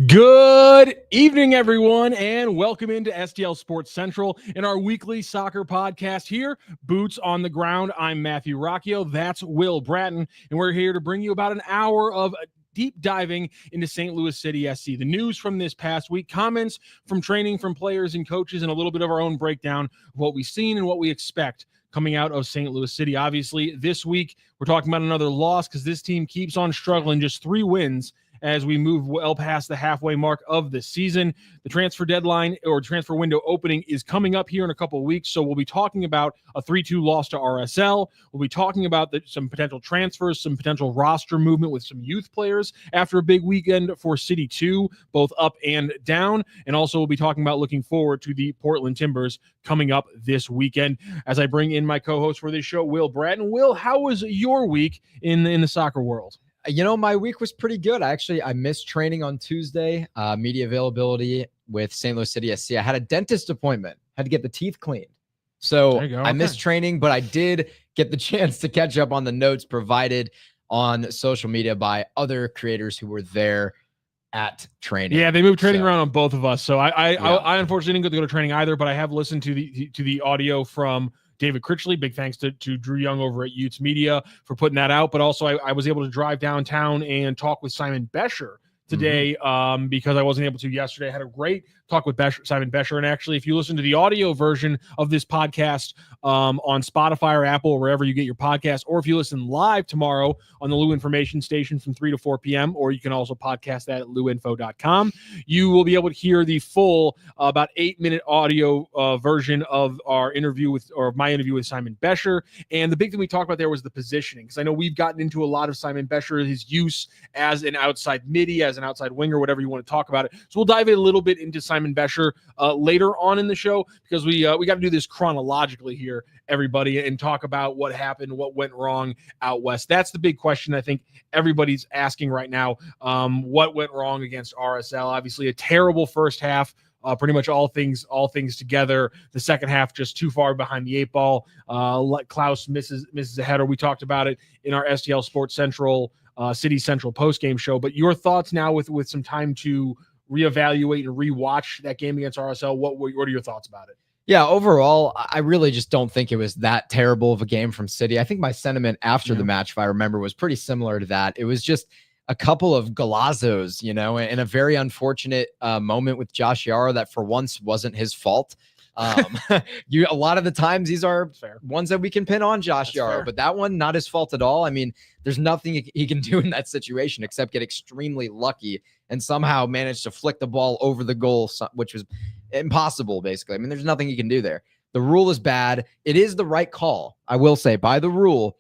Good evening, everyone, and welcome into STL Sports Central in our weekly soccer podcast here, Boots on the Ground. I'm Matthew Rocchio. That's Will Bratton, and we're here to bring you about an hour of deep diving into St. Louis City SC. The news from this past week, comments from training from players and coaches, and a little bit of our own breakdown of what we've seen and what we expect coming out of St. Louis City. Obviously, this week, we're talking about another loss because this team keeps on struggling, just 3 wins as we move well past the halfway mark of the season. The transfer deadline or transfer window opening is coming up here in a couple of weeks, so we'll be talking about a 3-2 loss to RSL. We'll be talking about some potential transfers, some potential roster movement with some youth players after a big weekend for City 2, both up and down. And also we'll be talking about looking forward to the Portland Timbers coming up this weekend. As I bring in my co-host for this show, Will Bratton. Will, how was your week in the soccer world? You know, my week was pretty good. I missed training on Tuesday, media availability with St. Louis City SC. I had a dentist appointment, had to get the teeth cleaned. So I missed training, but I did get the chance to catch up on the notes provided on social media by other creators who were there at training. Yeah, they moved training around on both of us. So I unfortunately didn't get to go to training either, but I have listened to the audio from David Critchley. Big thanks to Drew Young over at Utes Media for putting that out. But also I was able to drive downtown and talk with Simon Bescher today because I wasn't able to yesterday. I had a great talk with Simon Bescher. And actually, if you listen to the audio version of this podcast on Spotify or Apple or wherever you get your podcast, or if you listen live tomorrow on the Lou Information Station from 3 to 4 p.m., or you can also podcast that at louinfo.com, you will be able to hear the full about 8-minute audio version of our interview my interview with Simon Bescher. And the big thing we talked about there was the positioning, because I know we've gotten into a lot of Simon Bescher, his use as an outside midi, as an outside winger, whatever you want to talk about it. So we'll dive in a little bit into Simon Bescher later on in the show, because we got to do this chronologically here, everybody, and talk about what happened, what went wrong out west. That's the big question I think everybody's asking right now. What went wrong against RSL? Obviously, a terrible first half. Pretty much all things together. The second half just too far behind the 8 ball. Klaus misses a header. We talked about it in our STL Sports Central City Central post-game show. But your thoughts now with some time to reevaluate and rewatch that game against RSL. What are your thoughts about it? Yeah, overall, I really just don't think it was that terrible of a game from City. I think my sentiment after the match, if I remember, was pretty similar to that. It was just a couple of golazzos, and a very unfortunate moment with Josh Yaro that for once wasn't his fault. A lot of the times these are ones that we can pin on Josh Yaro, but that one, not his fault at all. I mean, there's nothing he can do in that situation except get extremely lucky and somehow manage to flick the ball over the goal, which was impossible, basically. I mean, there's nothing he can do there. The rule is bad. It is the right call, I will say. By the rule,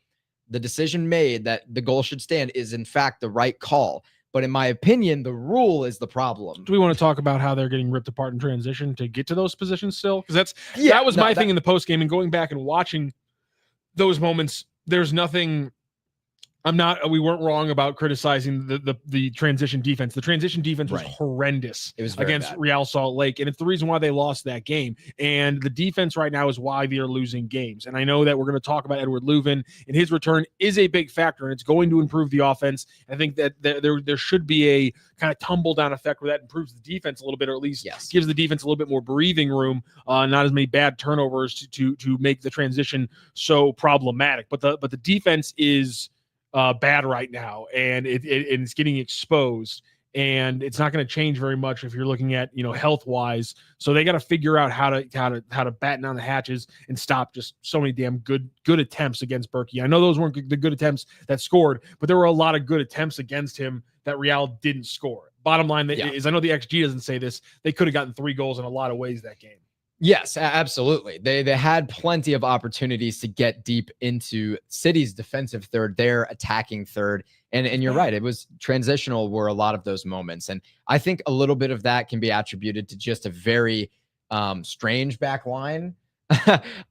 the decision made that the goal should stand is, in fact, the right call. But in my opinion, the rule is the problem. Do we want to talk about how they're getting ripped apart in transition to get to those positions still? Because that was my thing in the postgame, and going back and watching those moments, there's nothing. We weren't wrong about criticizing the transition defense. The transition defense was horrendous. It was against bad. Real Salt Lake, and it's the reason why they lost that game. And the defense right now is why they're losing games. And I know that we're going to talk about Eduard Löwen, and his return is a big factor, and it's going to improve the offense. I think that there should be a kind of tumble down effect where that improves the defense a little bit, or at least gives the defense a little bit more breathing room, not as many bad turnovers to make the transition so problematic. But the defense is bad right now, and it's getting exposed, and it's not going to change very much if you're looking at health wise. So they got to figure out how to batten down the hatches and stop just so many damn good attempts against Berkey. I know those weren't the good attempts that scored, but there were a lot of good attempts against him that Real didn't score. Bottom line is, I know the XG doesn't say this, they could have gotten 3 goals in a lot of ways that game. Yes, absolutely. They had plenty of opportunities to get deep into City's defensive third, their attacking third. And you're right. It was transitional were a lot of those moments. And I think a little bit of that can be attributed to just a very strange back line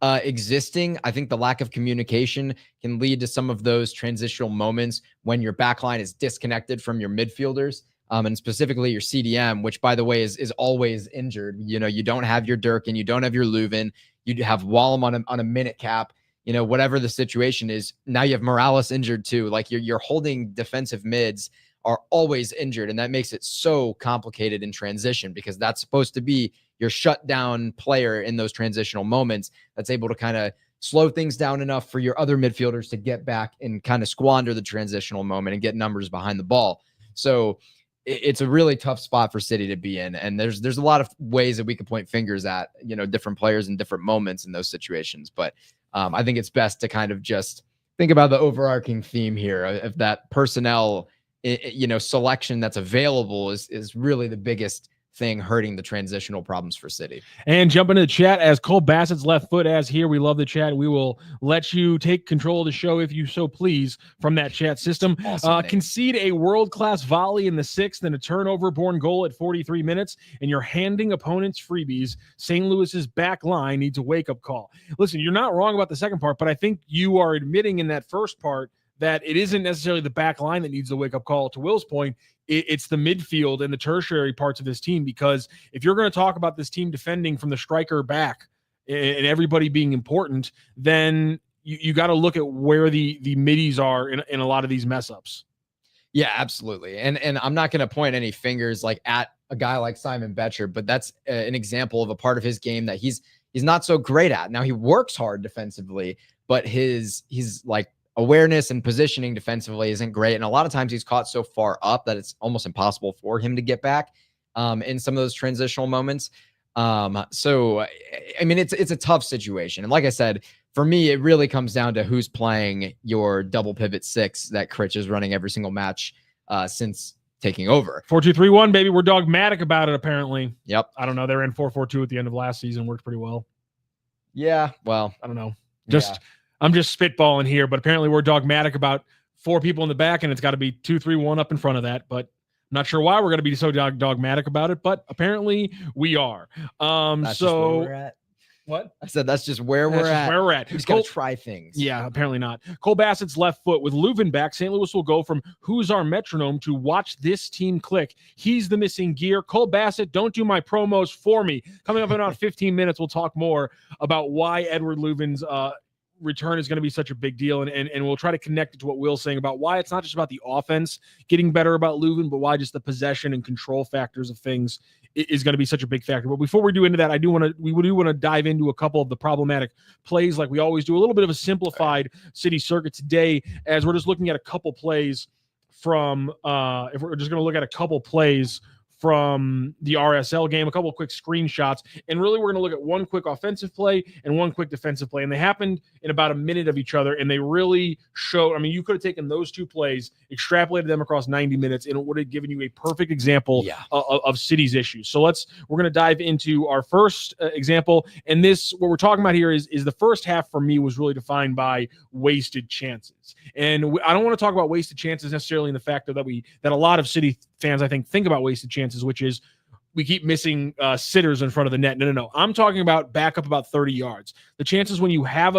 existing. I think the lack of communication can lead to some of those transitional moments when your back line is disconnected from your midfielders. And specifically your CDM, which, by the way, is always injured. You don't have your Durkin, you don't have your Löwen, you have Wallem on a minute cap. Whatever the situation is, now you have Morales injured too. Like you're holding defensive mids are always injured. And that makes it so complicated in transition, because that's supposed to be your shutdown player in those transitional moments that's able to kind of slow things down enough for your other midfielders to get back and kind of squander the transitional moment and get numbers behind the ball. So it's a really tough spot for City to be in. And there's a lot of ways that we can point fingers at, different players in different moments in those situations. But I think it's best to kind of just think about the overarching theme here of that personnel, selection that's available is really the biggest thing hurting the transitional problems for City. And jump into the chat as Cole Bassett's left foot as here. We love the chat. We will let you take control of the show if you so please from that chat system. Awesome, concede a world-class volley in the 6th and a turnover-born goal at 43 minutes, and you're handing opponents freebies. St. Louis's back line needs a wake-up call. Listen, you're not wrong about the second part, but I think you are admitting in that first part that it isn't necessarily the back line that needs the wake-up call. To Will's point, it's the midfield and the tertiary parts of this team, because if you're going to talk about this team defending from the striker back and everybody being important, then you got to look at where the middies are in a lot of these mess ups. Yeah, absolutely. And I'm not going to point any fingers like at a guy like Simon Betcher, but that's an example of a part of his game that he's not so great at. Now he works hard defensively, but he's like awareness and positioning defensively isn't great. And a lot of times he's caught so far up that it's almost impossible for him to get back in some of those transitional moments. So, I mean, it's a tough situation. And like I said, for me, it really comes down to who's playing your double pivot 6 that Critch is running every single match since taking over. 4-2-3-1, baby. We're dogmatic about it, apparently. Yep. I don't know. They ran 4-4-2 at the end of last season. Worked pretty well. Yeah. Well, I don't know. I'm just spitballing here, but apparently we're dogmatic about 4 people in the back, and it's got to be 2-3-1 up in front of that. But I'm not sure why we're going to be so dogmatic about it, but apparently we are. That's just where we're at. What? I said that's just where we're at. Where we're at. We just got to try things. Yeah, apparently not. Cole Bassett's left foot with Löwen back. St. Louis will go from who's our metronome to watch this team click. He's the missing gear. Cole Bassett, don't do my promos for me. Coming up in about 15 minutes, we'll talk more about why Eduard Löwen's return is going to be such a big deal, and we'll try to connect it to what Will's saying about why it's not just about the offense getting better about Löwen, but why just the possession and control factors of things is going to be such a big factor. But before we do into that, we do want to dive into a couple of the problematic plays like we always do. A little bit of a simplified City circuit today, as we're just looking at a couple plays from if we're just going to look at a couple plays from the RSL game, a couple of quick screenshots, and really we're going to look at one quick offensive play and one quick defensive play, and they happened in about a minute of each other, and they really showed, I mean, you could have taken those 2 plays, extrapolated them across 90 minutes, and it would have given you a perfect example of City's issues. So we're going to dive into our first example, and what we're talking about here is the first half for me was really defined by wasted chances. And I don't want to talk about wasted chances necessarily in the fact that a lot of City fans, I think about wasted chances, which is we keep missing sitters in front of the net. No. I'm talking about back up about 30 yards. The chances when you have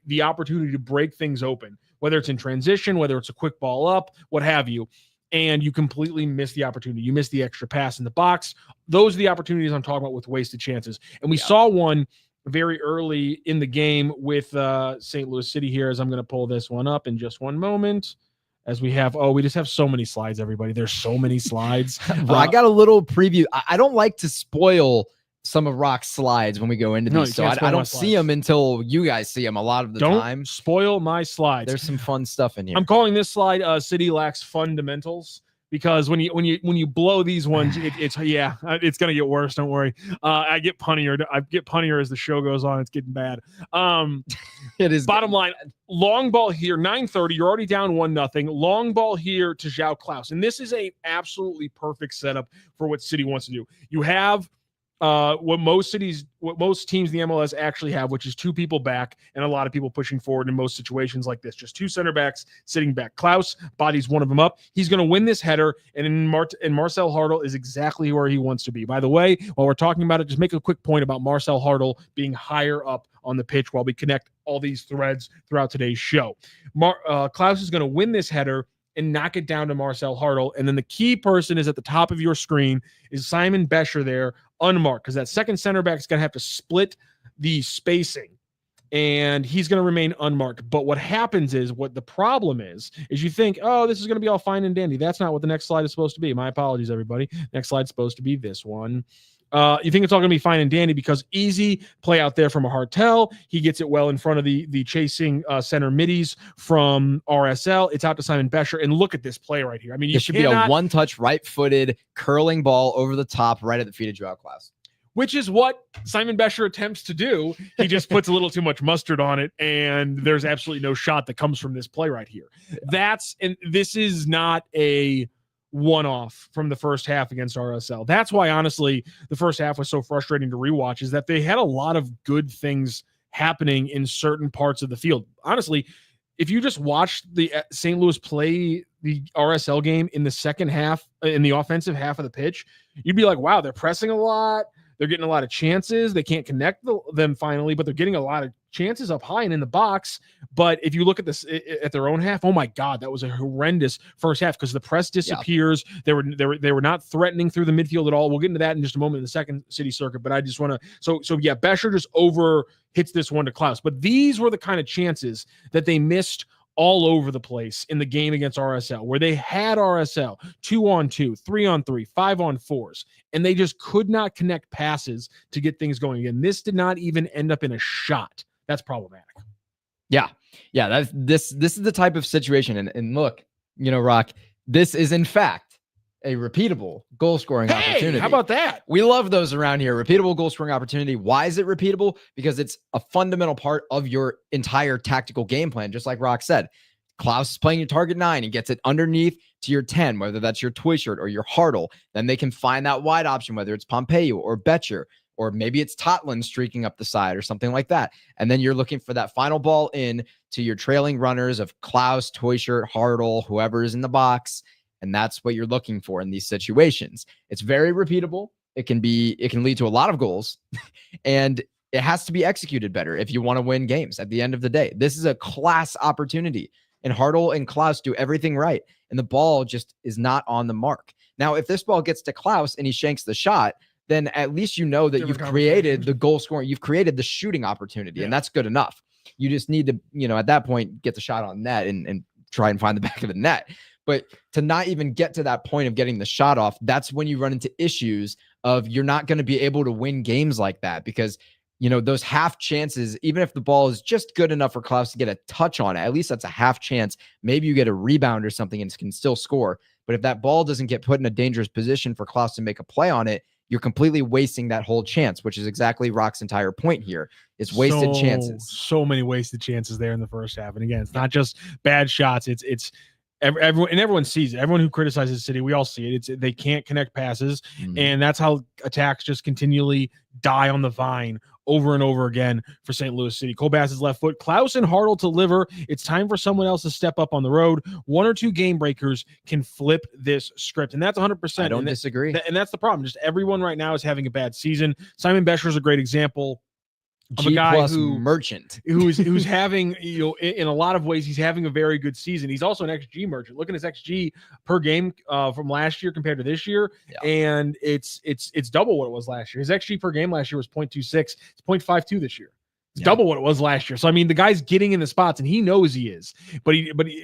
the opportunity to break things open, whether it's in transition, whether it's a quick ball up, what have you, and you completely miss the opportunity. You miss the extra pass in the box. Those are the opportunities I'm talking about with wasted chances. And we saw one very early in the game with St. Louis City here, as I'm going to pull this one up in just one moment. As we just have so many slides, everybody. There's so many slides. I got a little preview. I don't like to spoil some of Rock's slides when we go into these, so I don't see them until you guys see them a lot of the time. Don't spoil my slides. There's some fun stuff in here. I'm calling this slide City lacks fundamentals, because when you blow these ones, it's gonna get worse. Don't worry. I get punnier as the show goes on. It's getting bad. It is. Bottom line, long ball here, 9:30. You're already down 1-0. Long ball here to João Klaus, and this is a absolutely perfect setup for what City wants to do. You have what most teams in the MLS actually have, which is 2 people back and a lot of people pushing forward in most situations like this. Just 2 center backs sitting back. Klaus bodies one of them up. He's going to win this header, and Marcel Hartl is exactly where he wants to be. By the way, while we're talking about it, just make a quick point about Marcel Hartl being higher up on the pitch while we connect all these threads throughout today's show. Klaus is going to win this header and knock it down to Marcel Hartl. And then the key person is at the top of your screen is Simon Betcher there, unmarked, because that second center back is going to have to split the spacing and he's going to remain unmarked. But what happens is, what the problem is you think, oh, this is going to be all fine and dandy. That's not what the next slide is supposed to be. My apologies, everybody. Next slide's supposed to be this one. You think it's all going to be fine and dandy because easy play out there from a Hartel. He gets it well in front of the chasing center middies from RSL. It's out to Simon Bescher. And look at this play right here. I mean, it should be a one-touch, right-footed, curling ball over the top right at the feet of Joao Klaus. Which is what Simon Bescher attempts to do. He just puts a little too much mustard on it, and there's absolutely no shot that comes from this play right here. Yeah. And this is not a one-off from the first half against RSL. That's why, honestly, the first half was so frustrating to rewatch, is that they had a lot of good things happening in certain parts of the field. Honestly, if you just watched the St. Louis play the RSL game in the second half, in the offensive half of the pitch, you'd be like, wow, they're pressing a lot. They're getting a lot of chances. They can't connect them finally, but they're getting a lot of chances up high and in the box. But if you look at this at their own half, oh my God, that was a horrendous first half because the press disappears. Yeah. They were not threatening through the midfield at all. We'll get into that in just a moment in the second city circuit. But I just want to so yeah, Bescher just hits this one to Klaus. But these were the kind of chances that they missed all over the place in the game against RSL, where they had RSL 2-on-2, 3-on-3, 5-on-4s, and they just could not connect passes to get things going again. This did not even end up in a shot. That's problematic. Yeah. This is the type of situation. And look, Rock, this is in fact a repeatable goal scoring opportunity. How about that? We love those around here. Repeatable goal scoring opportunity. Why is it repeatable? Because it's a fundamental part of your entire tactical game plan. Just like Rock said, Klaus is playing your target 9. He gets it underneath to your 10, whether that's your toy shirt or your Hartle. Then they can find that wide option, whether it's Pompeo or Betcher, or maybe it's Totland streaking up the side or something like that. And then you're looking for that final ball in to your trailing runners of Klaus, toy shirt, Hartle, whoever is in the box. And that's what you're looking for in these situations. It's very repeatable. It can lead to a lot of goals, and it has to be executed better if you want to win games at the end of the day. This is a class opportunity, and Hartle and Klaus do everything right, and the ball just is not on the mark. Now, if this ball gets to Klaus and he shanks the shot, then at least you know that you've created the goal scoring, you've created the shooting opportunity, and that's good enough. You just need to, at that point, get the shot on net and try and find the back of the net. But to not even get to that point of getting the shot off, that's when you run into issues of you're not going to be able to win games like that because, those half chances, even if the ball is just good enough for Klaus to get a touch on it, at least that's a half chance. Maybe you get a rebound or something and can still score. But if that ball doesn't get put in a dangerous position for Klaus to make a play on it, you're completely wasting that whole chance, which is exactly Rock's entire point here. It's wasted chances. So many wasted chances there in the first half. And again, it's not just bad shots. It's everyone sees it. Everyone who criticizes City, we all see it. They can't connect passes, and that's how attacks just continually die on the vine over and over again for St. Louis City. Cole Bass's left foot. Klaus and Hartle to deliver. It's time for someone else to step up on the road. One or two game breakers can flip this script, and that's 100%. I don't disagree. And that's the problem. Just everyone right now is having a bad season. Simon Bescher is a great example of a guy merchant who's having, in a lot of ways, he's having a very good season. He's also an XG merchant. Look at his XG per game from last year compared to this year, and it's double what it was last year. His XG per game last year was 0.26. It's 0.52 this year. It's double what it was last year. So I mean, the guy's getting in the spots, and he knows he is, but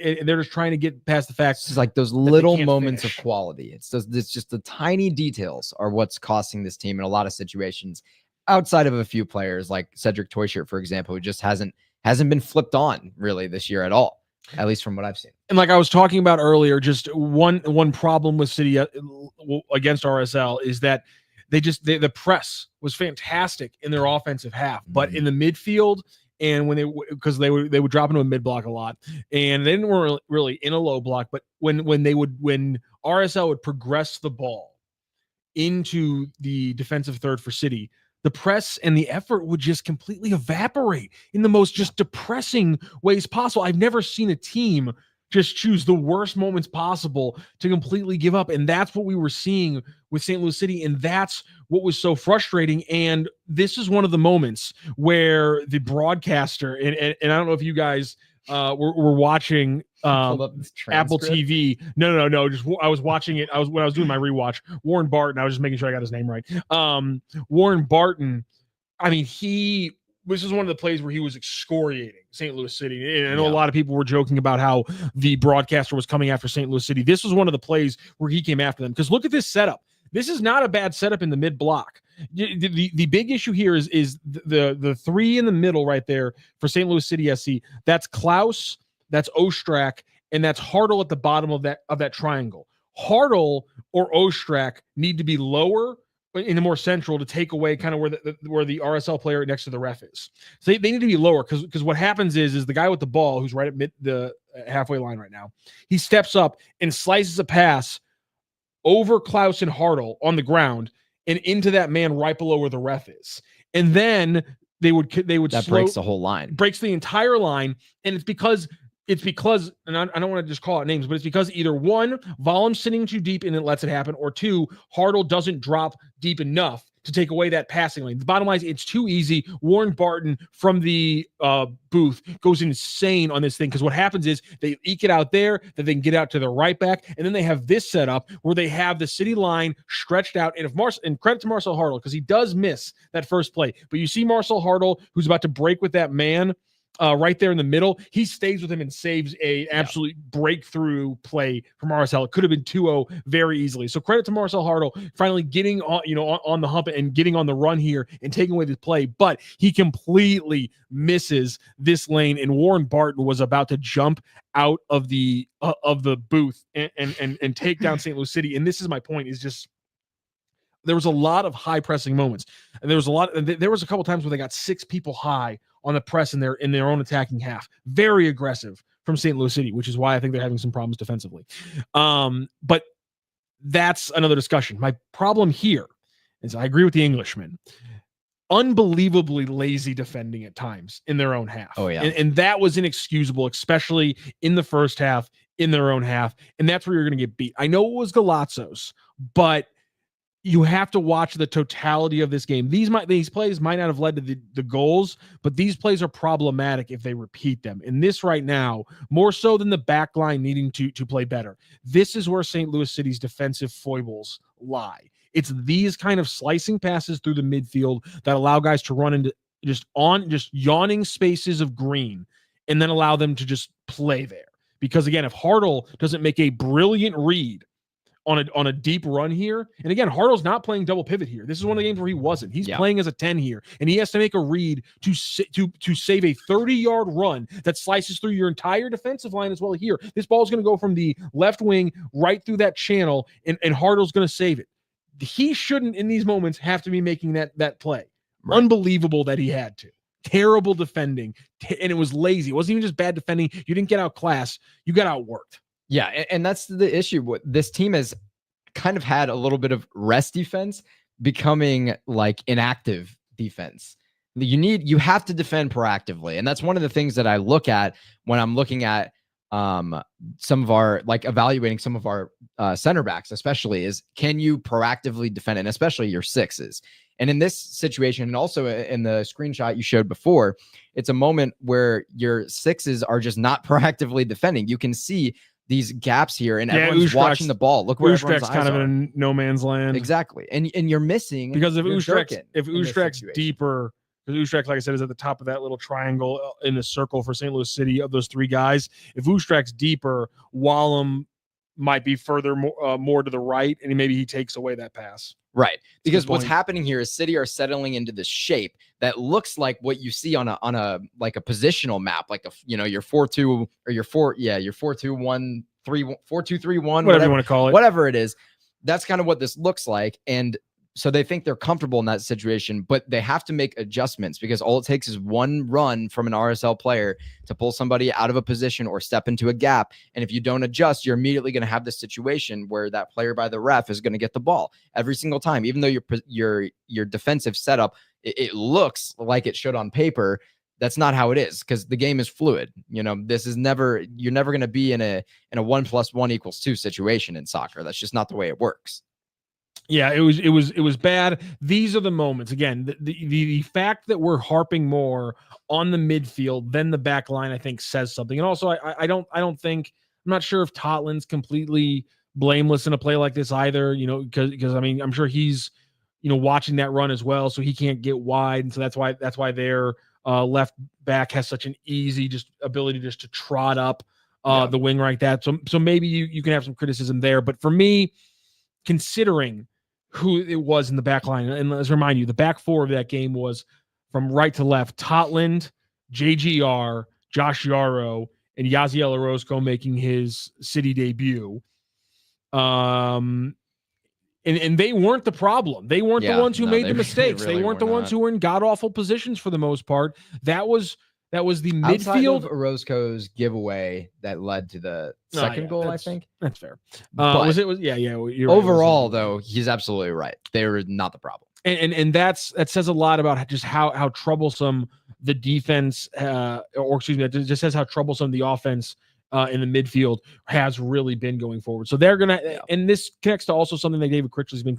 they're just trying to get past the fact. It's like those little moments of quality. It's just the tiny details are what's costing this team in a lot of situations. Outside of a few players like Cedric Toyshirt, for example, who just hasn't been flipped on really this year at all, at least from what I've seen. And like I was talking about earlier, just one problem with City against RSL is that the press was fantastic in their offensive half, but in the midfield and when they would drop into a mid block a lot, and they weren't really in a low block, but when RSL would progress the ball into the defensive third for City, the press and the effort would just completely evaporate in the most just depressing ways possible. I've never seen a team just choose the worst moments possible to completely give up. And that's what we were seeing with St. Louis City. And that's what was so frustrating. And this is one of the moments where the broadcaster, and I don't know if you guys were watching Apple TV. No. Just I was watching it. When I was doing my rewatch, Warren Barton. I was just making sure I got his name right. Warren Barton. I mean, he this is one of the plays where he was excoriating St. Louis City. And I know a lot of people were joking about how the broadcaster was coming after St. Louis City. This was one of the plays where he came after them, because look at this setup. This is not a bad setup in the mid block. The big issue here is the three in the middle right there for St. Louis City SC. That's Klaus, that's Ostrak, and that's Hartl at the bottom of that triangle. Hartl or Ostrak need to be lower in the more central to take away kind of where the RSL player next to the ref is. So they need to be lower, because what happens is the guy with the ball, who's right at the halfway line right now, he steps up and slices a pass over Klaus and Hartl on the ground and into that man right below where the ref is. And then they would that breaks the whole line, breaks the entire line. And it's because, and I don't want to just call out names, but it's because either one, Volum's sitting too deep and it lets it happen, or two, Hartl doesn't drop deep enough to take away that passing lane. The bottom line is it's too easy. Warren Barton from the booth goes insane on this thing, because what happens is they eke it out there, that they can get out to the right back, and then they have this setup where they have the City line stretched out. And credit to Marcel Hartl, because he does miss that first play, but you see Marcel Hartl, who's about to break with that man right there in the middle. He stays with him and saves a absolute breakthrough play from RSL. It could have been 2-0 very easily. So credit to Marcel Hartl finally getting on the hump and getting on the run here and taking away this play, but he completely misses this lane, and Warren Barton was about to jump out of the booth and take down St. Louis City. And this is my point, is just there was a lot of high pressing moments, and there was a couple times where they got 6 people high on the press in their own attacking half. Very aggressive from St. Louis City, which is why I think they're having some problems defensively. But that's another discussion. My problem here is I agree with the Englishman. Unbelievably lazy defending at times in their own half. Oh, yeah. And that was inexcusable, especially in the first half, in their own half. And that's where you're going to get beat. I know it was Golazzos, but you have to watch the totality of this game. These plays might not have led to the goals, but these plays are problematic if they repeat them. And this right now, more so than the back line needing to play better, this is where St. Louis City's defensive foibles lie. It's these kind of slicing passes through the midfield that allow guys to run into just yawning spaces of green, and then allow them to just play there. Because again, if Hartl doesn't make a brilliant read on a deep run here, and again, Hartl's not playing double pivot here. This is one of the games where he wasn't. He's playing as a 10 here, and he has to make a read to save a 30-yard run that slices through your entire defensive line as well here. This ball is going to go from the left wing right through that channel, and Hartl's going to save it. He shouldn't, in these moments, have to be making that play. Right. Unbelievable that he had to. Terrible defending, and it was lazy. It wasn't even just bad defending. You didn't get outclassed. You got outworked. Yeah, and that's the issue. This team has kind of had a little bit of rest defense becoming like inactive defense. You have to defend proactively, and that's one of the things that I look at when I'm looking at some of our, like, evaluating some of our center backs, especially, is can you proactively defend, and especially your sixes. And in this situation, and also in the screenshot you showed before, it's a moment where your sixes are just not proactively defending. You can see these gaps here, and everyone's watching the ball. Look where everyone's eyes kind of are. in no man's land. Exactly. And you're missing, because if Ustrak's deeper, because Ustrak, like I said, is at the top of that little triangle in the circle for St. Louis City of those 3 guys. If Ustrak's deeper, Wallum might be further more to the right, and maybe he takes away that pass. Right. Because what's happening here is City are settling into this shape that looks like what you see on a like a positional map, like your 4-2 or your 4-2-1-3, 4-2-3-1, whatever you want to call it. Whatever it is. That's kind of what this looks like. And so they think they're comfortable in that situation, but they have to make adjustments, because all it takes is one run from an RSL player to pull somebody out of a position or step into a gap. And if you don't adjust, you're immediately going to have this situation where that player by the ref is going to get the ball every single time. Even though your defensive setup, it looks like it should on paper, that's not how it is, because the game is fluid. You're never going to be in a 1 + 1 = 2 situation in soccer. That's just not the way it works. Yeah, it was bad. These are the moments. Again, the fact that we're harping more on the midfield than the back line, I think, says something. And also, I'm not sure if Totland's completely blameless in a play like this either, because I mean, I'm sure he's watching that run as well. So he can't get wide. And so that's why their left back has such an easy just ability just to trot up the wing like that. So maybe you can have some criticism there. But for me, considering who it was in the back line, and let's remind you, the back four of that game was from right to left, Totland, JGR, Josh Yarrow, and Yaziel Orozco making his City debut. And they weren't the problem. They weren't the ones who made the mistakes. Really they weren't the ones who were in god-awful positions for the most part. That was the midfield. Outside of Orozco's giveaway that led to the second goal, I think. That's fair. You're overall, though, he's absolutely right. They were not the problem. And that says a lot about just how troublesome the defense, it just says how troublesome the offense in the midfield has really been going forward. So they're going to, and this connects to also something that David Critchley's been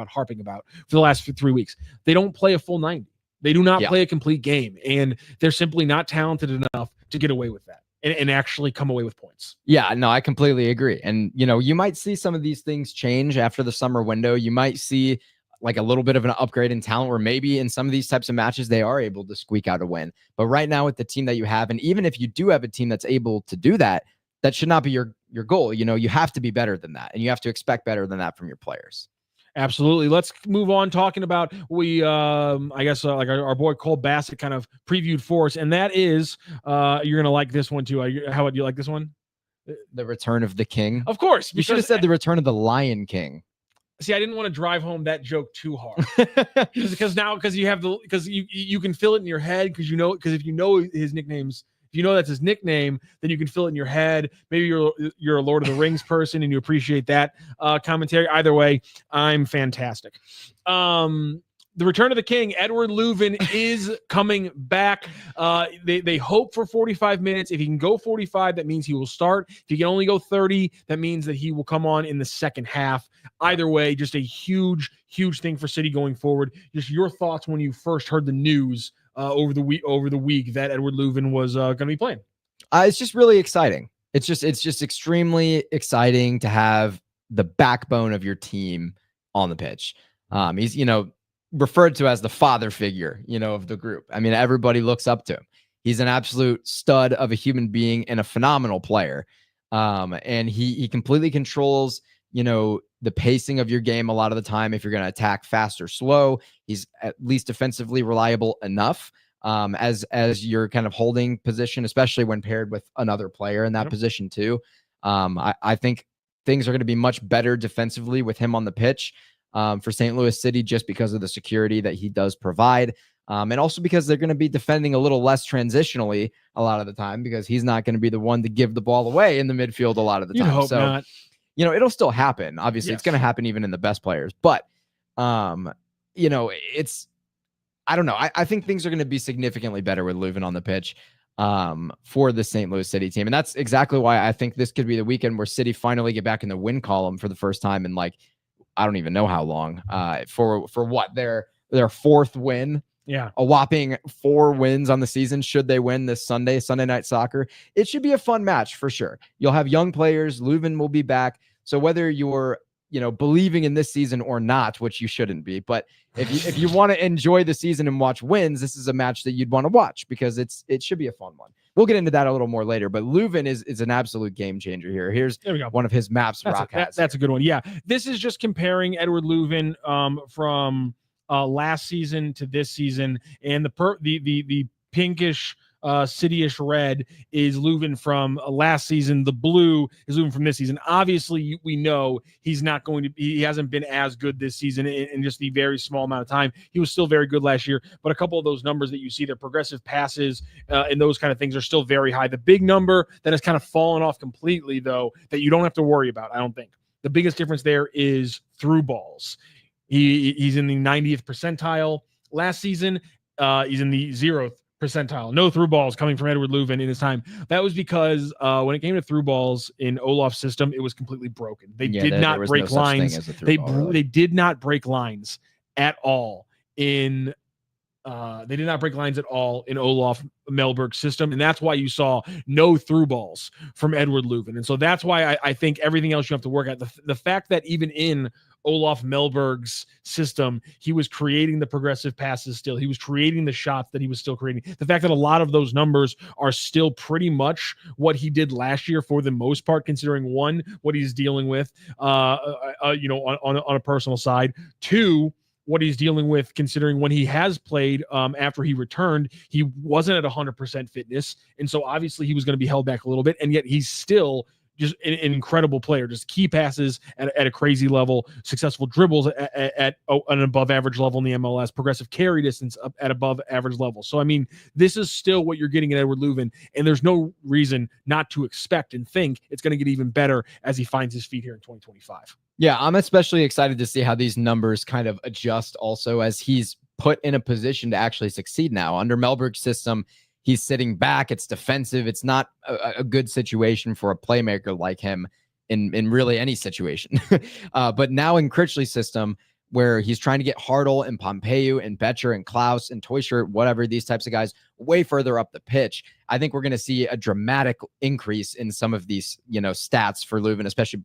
harping about for the last 3 weeks. They don't play a full 90. They do not play a complete game, and they're simply not talented enough to get away with that and actually come away with points. Yeah, no, I completely agree. And, you might see some of these things change after the summer window. You might see like a little bit of an upgrade in talent where maybe in some of these types of matches, they are able to squeak out a win. But right now with the team that you have, and even if you do have a team that's able to do that, that should not be your goal. You have to be better than that, and you have to expect better than that from your players. Absolutely. Let's move on talking about like our boy Cole Bassett kind of previewed for us, and that is you're going to like this one too. How would you like this one? The Return of the King. Of course. You should have said The Return of the Lion King. See, I didn't want to drive home that joke too hard because you can feel it in your head because if you know his nicknames. If you know that's his nickname, then you can fill it in your head. Maybe you're a Lord of the Rings person and you appreciate that commentary. Either way, I'm fantastic. The Return of the King, Eduard Löwen is coming back. They hope for 45 minutes. If he can go 45, that means he will start. If he can only go 30, that means that he will come on in the second half. Either way, just a huge, huge thing for City going forward. Just your thoughts when you first heard the news over the week that Eduard Löwen was going to be playing. It's just really exciting. It's just extremely exciting to have the backbone of your team on the pitch. He's referred to as the father figure, of the group. I mean, everybody looks up to him. He's an absolute stud of a human being and a phenomenal player. And he completely controls, the pacing of your game a lot of the time. If you're going to attack fast or slow, he's at least defensively reliable enough as your kind of holding position, especially when paired with another player in that position too. I think things are going to be much better defensively with him on the pitch for St. Louis City, just because of the security that he does provide. And also because they're going to be defending a little less transitionally a lot of the time, because he's not going to be the one to give the ball away in the midfield a lot of the time. You'd hope not. It'll still happen. Obviously, It's going to happen even in the best players. But, it's, I don't know. I think things are going to be significantly better with Löwen on the pitch for the St. Louis City team. And that's exactly why I think this could be the weekend where City finally get back in the win column for the first time in I don't even know how long, for what their fourth win. Yeah. A whopping 4 wins on the Season. Should they win this Sunday Night Soccer, it should be a fun match for sure. You'll have young players. Löwen will be back. So whether you're, believing in this season or not, which you shouldn't be, but if you want to enjoy the season and watch wins, this is a match that you'd want to watch because it should be a fun one. We'll get into that a little more later, but Löwen is an absolute game changer here. There we go. One of his maps. That's a good one. Yeah. This is just comparing Eduard Löwen from last season to this season, and the pinkish city-ish red is Löwen from last season. The blue is Löwen from this season. Obviously, we know he hasn't been as good this season in just the very small amount of time. He was still very good last year, but a couple of those numbers that you see, their progressive passes and those kind of things are still very high. The big number that has kind of fallen off completely, though, that you don't have to worry about, I don't think. The biggest difference there is through balls. He's in the 90th percentile last season. He's in the 0th percentile. No through balls coming from Eduard Löwen in his time. That was because when it came to through balls in Olaf's system, it was completely broken. They did not break lines. They did not break lines at all in They did not break lines at all in Olaf Melberg's system, and that's why you saw no through balls from Eduard Löwen. And so that's why I think everything else you have to work at. The fact that even in Olaf Melberg's system, he was creating the progressive passes still. He was creating the shots that he was still creating. The fact that a lot of those numbers are still pretty much what he did last year for the most part, considering one, what he's dealing with, on a personal side, two, what he's dealing with, considering when he has played after he returned, he wasn't at 100% fitness. And so obviously he was going to be held back a little bit. And yet he's still just an incredible player, just key passes at a crazy level, successful dribbles at an above average level in the MLS, progressive carry distance up at above average level. So, I mean, this is still what you're getting at Eduard Löwen, and there's no reason not to expect and think it's going to get even better as he finds his feet here in 2025. Yeah, I'm especially excited to see how these numbers kind of adjust also as he's put in a position to actually succeed now. Under Melberg's system, he's sitting back. It's defensive. It's not a good situation for a playmaker like him in really any situation. But now in Critchley's system, where he's trying to get Hartl and Pompeu and Betcher and Klaus and Toyshirt, whatever, these types of guys way further up the pitch, I think we're going to see a dramatic increase in some of these, stats for Löwen, especially,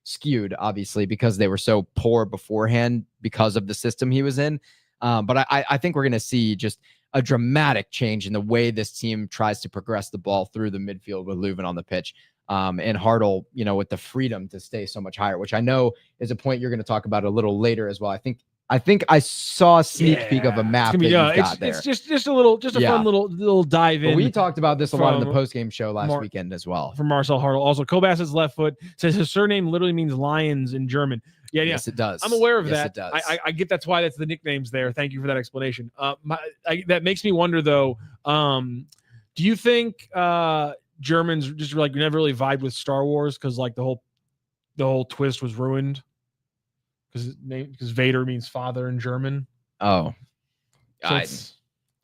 skewed, obviously, because they were so poor beforehand because of the system he was in. But I think we're going to see just a dramatic change in the way this team tries to progress the ball through the midfield with Löwen on the pitch. And Hartl, with the freedom to stay so much higher, which I know is a point you're going to talk about a little later as well. I think I saw a sneak peek of a map that you've got there. It's just a little, fun little dive in. But we talked about this a lot in the post-game show last weekend as well. From Marcel Hartl. Also, Kobass's left foot says his surname literally means lions in German. Yeah. Yes, it does. I'm aware of that. It does. I get that's why that's the nicknames there. Thank you for that explanation. That makes me wonder though. Do you think Germans just never really vibed with Star Wars because the whole twist was ruined? Because Vader means father in German. Oh, so I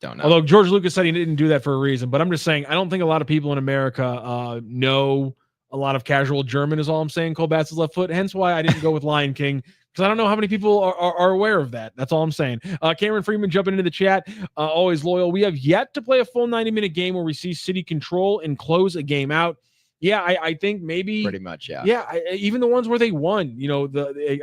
don't know. Although George Lucas said he didn't do that for a reason, but I'm just saying I don't think a lot of people in America know a lot of casual German. Is all I'm saying. Cole Bass's left foot. Hence why I didn't go with Lion King, because I don't know how many people are aware of that. That's all I'm saying. Cameron Freeman jumping into the chat, always loyal. We have yet to play a full 90-minute game where we see City control and close a game out. Yeah, I think maybe pretty much. Yeah. Yeah, even the ones where they won,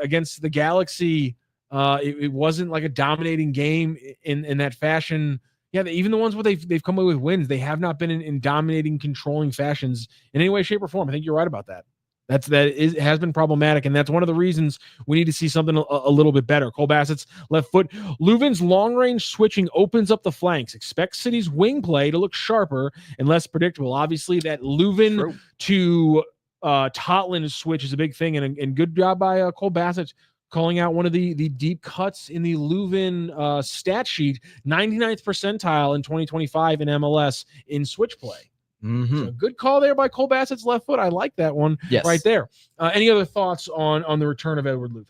against the Galaxy, it wasn't like a dominating game in that fashion. Yeah, even the ones where they've come away with wins, they have not been in dominating, controlling fashions in any way, shape, or form. I think you're right about that. It has been problematic, and that's one of the reasons we need to see something a little bit better. Cole Bassett's left foot. Löwen's long-range switching opens up the flanks. Expect City's wing play to look sharper and less predictable. Obviously, that Löwen to Totland switch is a big thing, and good job by Cole Bassett calling out one of the deep cuts in the Löwen stat sheet, 99th percentile in 2025 in MLS in switch play. Mm-hmm. So good call there by Cole Bassett's left foot. I like that one right there. Any other thoughts on the return of Eduard Löwen?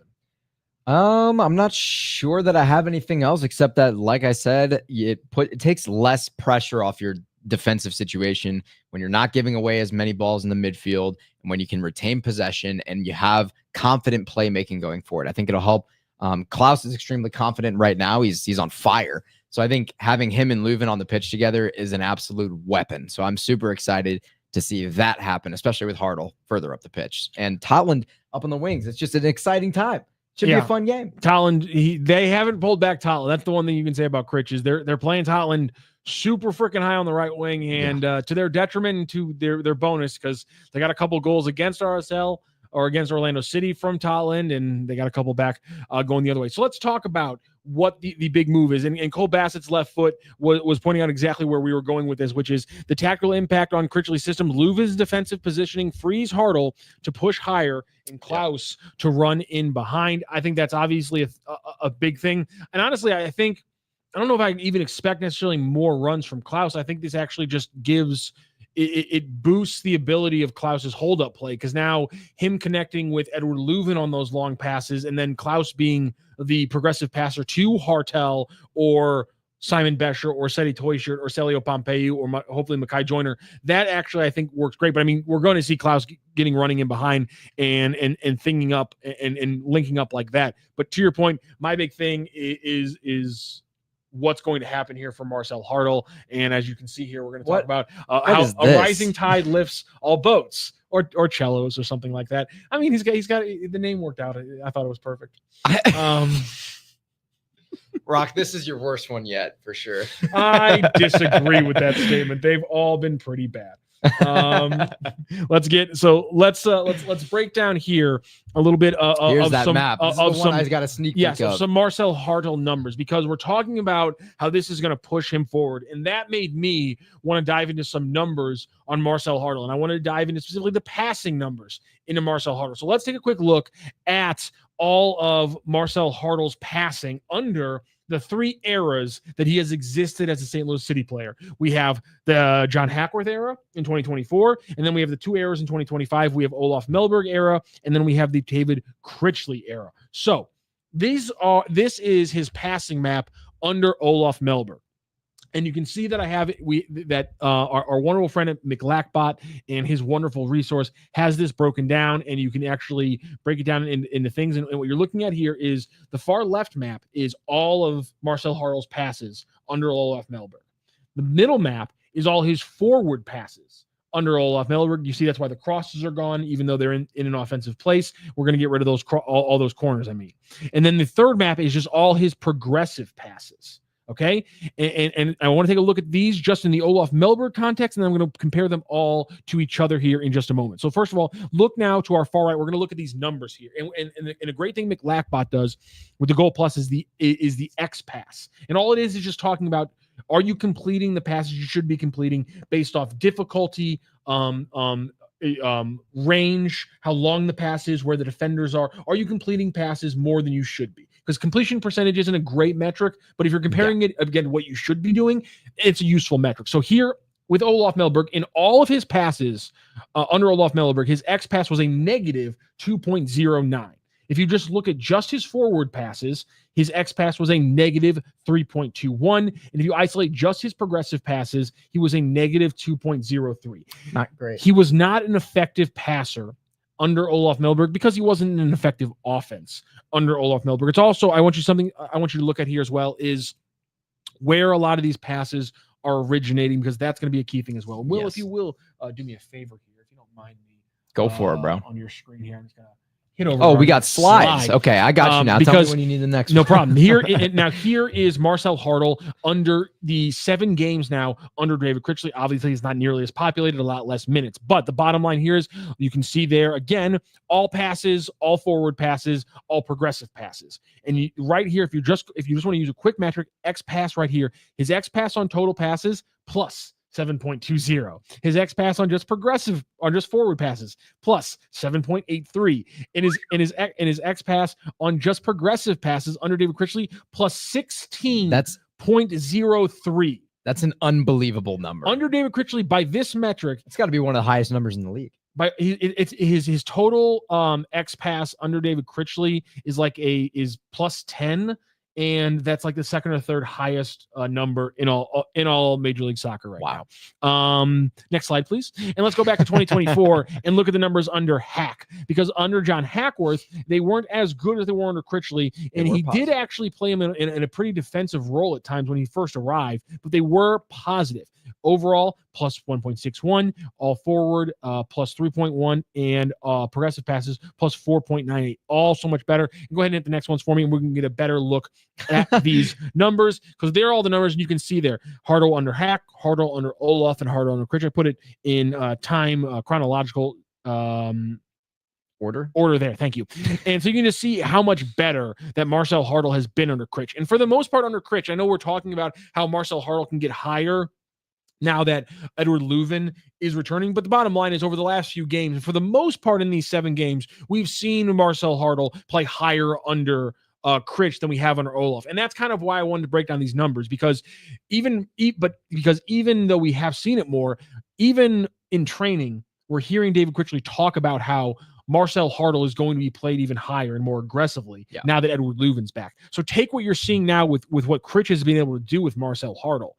I'm not sure that I have anything else except that, like I said, it takes less pressure off your defensive situation when you're not giving away as many balls in the midfield and when you can retain possession and you have confident playmaking going forward. I think it'll help. Klaus is extremely confident right now. He's on fire. So I think having him and Löwen on the pitch together is an absolute weapon. So I'm super excited to see that happen, especially with Hartl further up the pitch and Totland up on the wings. It's just an exciting time. Should be a fun game. Totland, they haven't pulled back Totland. That's the one thing you can say about Critch is they're playing Totland super freaking high on the right wing, and to their detriment and to their bonus, because they got a couple goals against RSL or against Orlando City from Totland, and they got a couple back going the other way. So let's talk about what the big move is. And Cole Bassett's left foot was pointing out exactly where we were going with this, which is the tactical impact on Critchley's system. Löwen's defensive positioning frees Hartl to push higher and Klaus to run in behind. I think that's obviously a big thing. And honestly, I don't know if I even expect necessarily more runs from Klaus. I think this actually just gives it boosts the ability of Klaus's hold-up play, because now him connecting with Eduard Löwen on those long passes and then Klaus being the progressive passer to Hartl or Simon Bescher or Seti Toyshirt or Celio Pompeu or hopefully Makai Joyner, that actually I think works great. But I mean, we're going to see Klaus getting running in behind and thinking up and linking up like that. But to your point, my big thing is what's going to happen here for Marcel Hartel. And as you can see here, we're going to talk about how a rising tide lifts all boats, or cellos or something like that. I mean, he's got the name worked out. I thought it was perfect. Rock, this is your worst one yet, for sure. I disagree with that statement. They've all been pretty bad. Let's break down here a little bit Here's of that some map. This of is the one some I got a sneak peek yes, of. some Marcel Hartel numbers, because we're talking about how this is going to push him forward, and that made me want to dive into some numbers on Marcel Hartel, and I wanted to dive into specifically the passing numbers into Marcel Hartel. So let's take a quick look at all of Marcel Hartel's passing under the 3 eras that he has existed as a St. Louis City player. We have the John Hackworth era in 2024, and then we have the 2 eras in 2025. We have Olaf Mellberg era, and then we have the David Critchley era. So this is his passing map under Olaf Mellberg. And you can see that I have our wonderful friend at McLackbot and his wonderful resource has this broken down, and you can actually break it down into things. And what you're looking at here is the far left map is all of Marcel Hartel's passes under Olaf Mellberg. The middle map is all his forward passes under Olaf Mellberg. You see that's why the crosses are gone, even though they're in an offensive place. We're going to get rid of those all those corners, I mean. And then the third map is just all his progressive passes. Okay, and I want to take a look at these just in the Olaf Mellberg context, and then I'm going to compare them all to each other here in just a moment. So first of all, look now to our far right. We're going to look at these numbers here, and a great thing McLackbot does with the Goal Plus is the X pass, and all it is just talking about, are you completing the passes you should be completing based off difficulty, range, how long the pass is, where the defenders are. Are you completing passes more than you should be? Because completion percentage isn't a great metric, but if you're comparing it again to what you should be doing, it's a useful metric. So here with Olaf Mellberg, in all of his passes under Olaf Mellberg, his X pass was a negative 2.09. If you just look at just his forward passes, his X pass was a negative 3.21. And if you isolate just his progressive passes, he was a negative 2.03. Not great. He was not an effective passer under Olaf Mellberg because he wasn't an effective offense under Olaf Mellberg. It's also, I want you to look at here as well, is where a lot of these passes are originating, because that's going to be a key thing as well. Will, if you will, do me a favor here, if you don't mind me. Go for it, bro. On your screen here, I'm just going to hit over. Oh, we got slides. Okay, I got you now. Tell me when you need the next no one. problem. Here is Marcel Hartel under the 7 games now under David Critchley. Obviously, he's not nearly as populated, a lot less minutes. But the bottom line here is you can see there again, all passes, all forward passes, all progressive passes. And right here, if you just want to use a quick metric, X pass right here, his X pass on total passes plus 7.20. His X pass on just forward passes plus 7.83. And his X pass on just progressive passes under David Critchley plus 16. That's 0.03. That's an unbelievable number. Under David Critchley, by this metric, it's got to be one of the highest numbers in the league. By it's his total X pass under David Critchley is plus 10. And that's like the second or third highest number in all Major League Soccer right now. Next slide, please. And let's go back to 2024 and look at the numbers under Hack, because under John Hackworth, they weren't as good as they were under Critchley, and he did actually play him in a pretty defensive role at times when he first arrived, but they were positive. Overall, plus 1.61, all forward, plus 3.1, and progressive passes, plus 4.98. All so much better. And go ahead and hit the next ones for me, and we can get a better look at these numbers, because they're all the numbers, and you can see there. Hartel under Hack, Hartel under Olaf, and Hartel under Critch. I put it in time chronological order there. Thank you. And so you can just see how much better that Marcel Hartel has been under Critch. And for the most part under Critch, I know we're talking about how Marcel Hartel can get higher now that Eduard Löwen is returning. But the bottom line is, over the last few games, for the most part in these 7 games, we've seen Marcel Hartel play higher under Critch than we have under Olaf. And that's kind of why I wanted to break down these numbers, because even though we have seen it more, even in training, we're hearing David Critchley talk about how Marcel Hartel is going to be played even higher and more aggressively now that Eduard Löwen's back. So take what you're seeing now with what Critch has been able to do with Marcel Hartel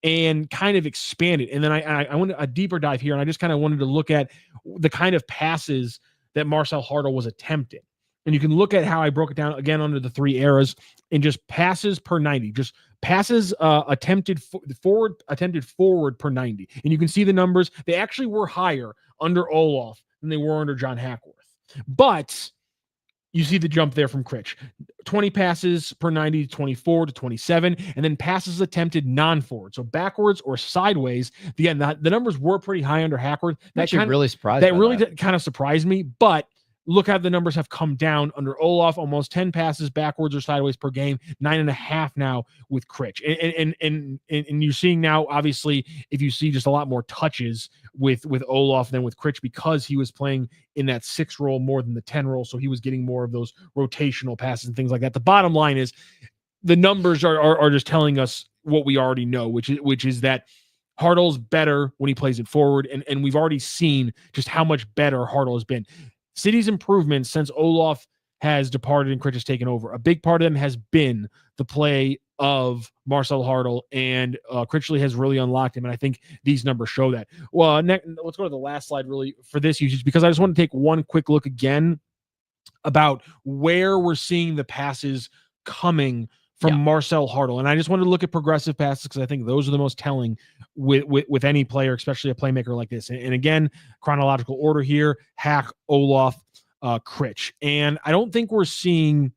and kind of expand it. And then I wanted a deeper dive here, and I just kind of wanted to look at the kind of passes that Marcel Hartel was attempting. and you can look at how I broke it down again under the 3 eras and just passes per 90, just passes attempted forward per 90. And you can see the numbers. They actually were higher under Olaf than they were under John Hackworth. But you see the jump there from Critch. 20 passes per 90, 24 to 27, and then passes attempted non-forward. So backwards or sideways. Again, the numbers were pretty high under Hackworth. That really surprised That really kind of surprised me, but look how the numbers have come down under Olaf, almost 10 passes backwards or sideways per game, 9.5 now with Critch. And you're seeing now, obviously, if you see just a lot more touches with Olaf than with Critch, because he was playing in that 6 role more than the 10 role. So he was getting more of those rotational passes and things like that. The bottom line is the numbers are just telling us what we already know, which is that Hartle's better when he plays it forward. And we've already seen just how much better Hartle has been. City's improvements since Olaf has departed and Critch has taken over, a big part of them has been the play of Marcel Hartle, and Critchley has really unlocked him, and I think these numbers show that. Well, let's go to the last slide really for this usage, because I just want to take one quick look again about where we're seeing the passes coming from Marcel Hartle. And I just wanted to look at progressive passes because I think those are the most telling with any player, especially a playmaker like this. And again, chronological order here: Hack, Olaf, Critch. And I don't think we're seeing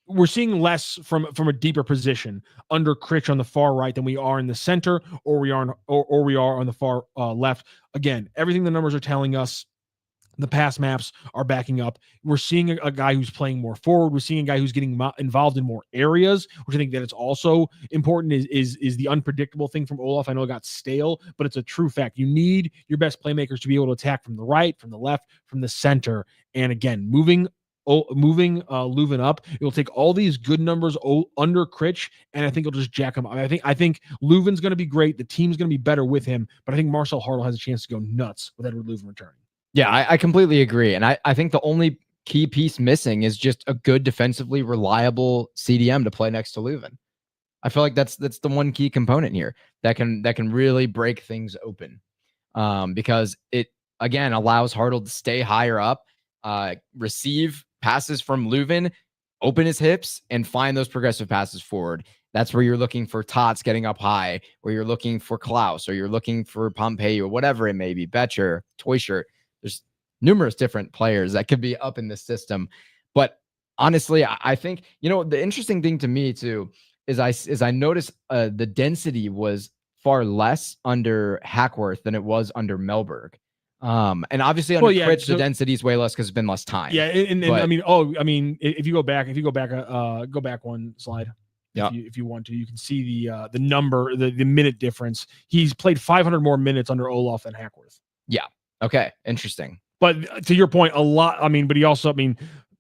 less from a deeper position under Critch on the far right than we are in the center, or we are on the far left. Again, everything the numbers are telling us, the pass maps are backing up. We're seeing a guy who's playing more forward. We're seeing a guy who's getting involved in more areas, which I think that it's also important is the unpredictable thing from Olaf. I know it got stale, but it's a true fact. You need your best playmakers to be able to attack from the right, from the left, from the center. And again, moving Löwen up, it'll take all these good numbers under Critch, and I think it'll just jack him up. I think Löwen's going to be great. The team's going to be better with him, but I think Marcel Hartle has a chance to go nuts with Eduard Löwen returning. Yeah, I completely agree. And I think the only key piece missing is just a good defensively reliable CDM to play next to Löwen. I feel like that's the one key component here that can really break things open, because it, again, allows Hartle to stay higher up, receive passes from Löwen, open his hips, and find those progressive passes forward. That's where you're looking for Tots getting up high, where you're looking for Klaus, or you're looking for Pompey, or whatever it may be, Betcher, Toyshirt. There's numerous different players that could be up in this system. But honestly, I think, the interesting thing to me too is I noticed the density was far less under Hackworth than it was under Mellberg. And obviously under Critch, the density is way less because there's been less time. Yeah, and I mean, if you go back one slide. Yeah. If you want to, you can see the number, the minute difference. He's played 500 more minutes under Olaf than Hackworth. Yeah. Okay. Interesting. But to your point, a lot. But he also,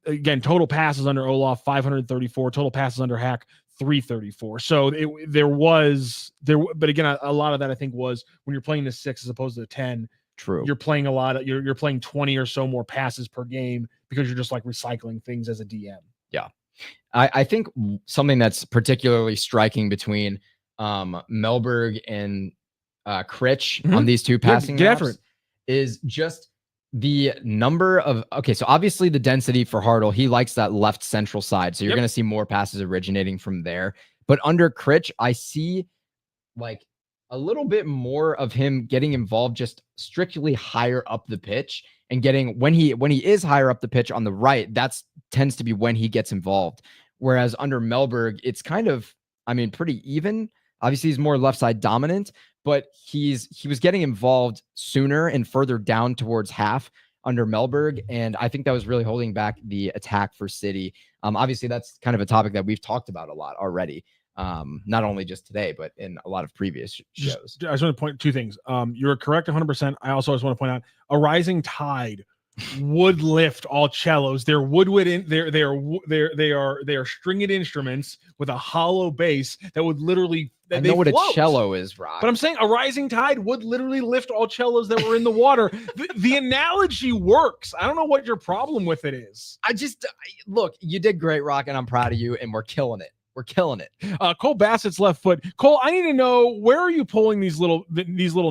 again, total passes under Olaf 534, total passes under Hack 334. So but again, a lot of that I think was when you're playing the 6 as opposed to the 10. True. You're playing you're playing 20 or so more passes per game because you're just like recycling things as a DM. Yeah. I think something that's particularly striking between Mellberg and Critch on these two passing maps is just the number of, so obviously the density for Hartle, he likes that left central side. So you're going to see more passes originating from there. But under Critch, I see like a little bit more of him getting involved just strictly higher up the pitch, and getting, when he is higher up the pitch on the right, that's tends to be when he gets involved. Whereas under Mellberg, it's kind of, pretty even. Obviously he's more left side dominant, but he was getting involved sooner and further down towards half under Mellberg. And I think that was really holding back the attack for City. Obviously that's kind of a topic that we've talked about a lot already. Not only just today, but in a lot of previous shows. I just want to point two things. You're correct 100%. I also just want to point out a rising tide would lift all cellos. They're they are stringed instruments with a hollow bass that would literally. I know what a cello is, Rock. But I'm saying a rising tide would literally lift all cellos that were in the water. The analogy works. I don't know what your problem with it is. Look, you did great, Rock, and I'm proud of you, and we're killing it. We're killing it. Cole Bassett's left foot. Cole, I need to know, where are you pulling these little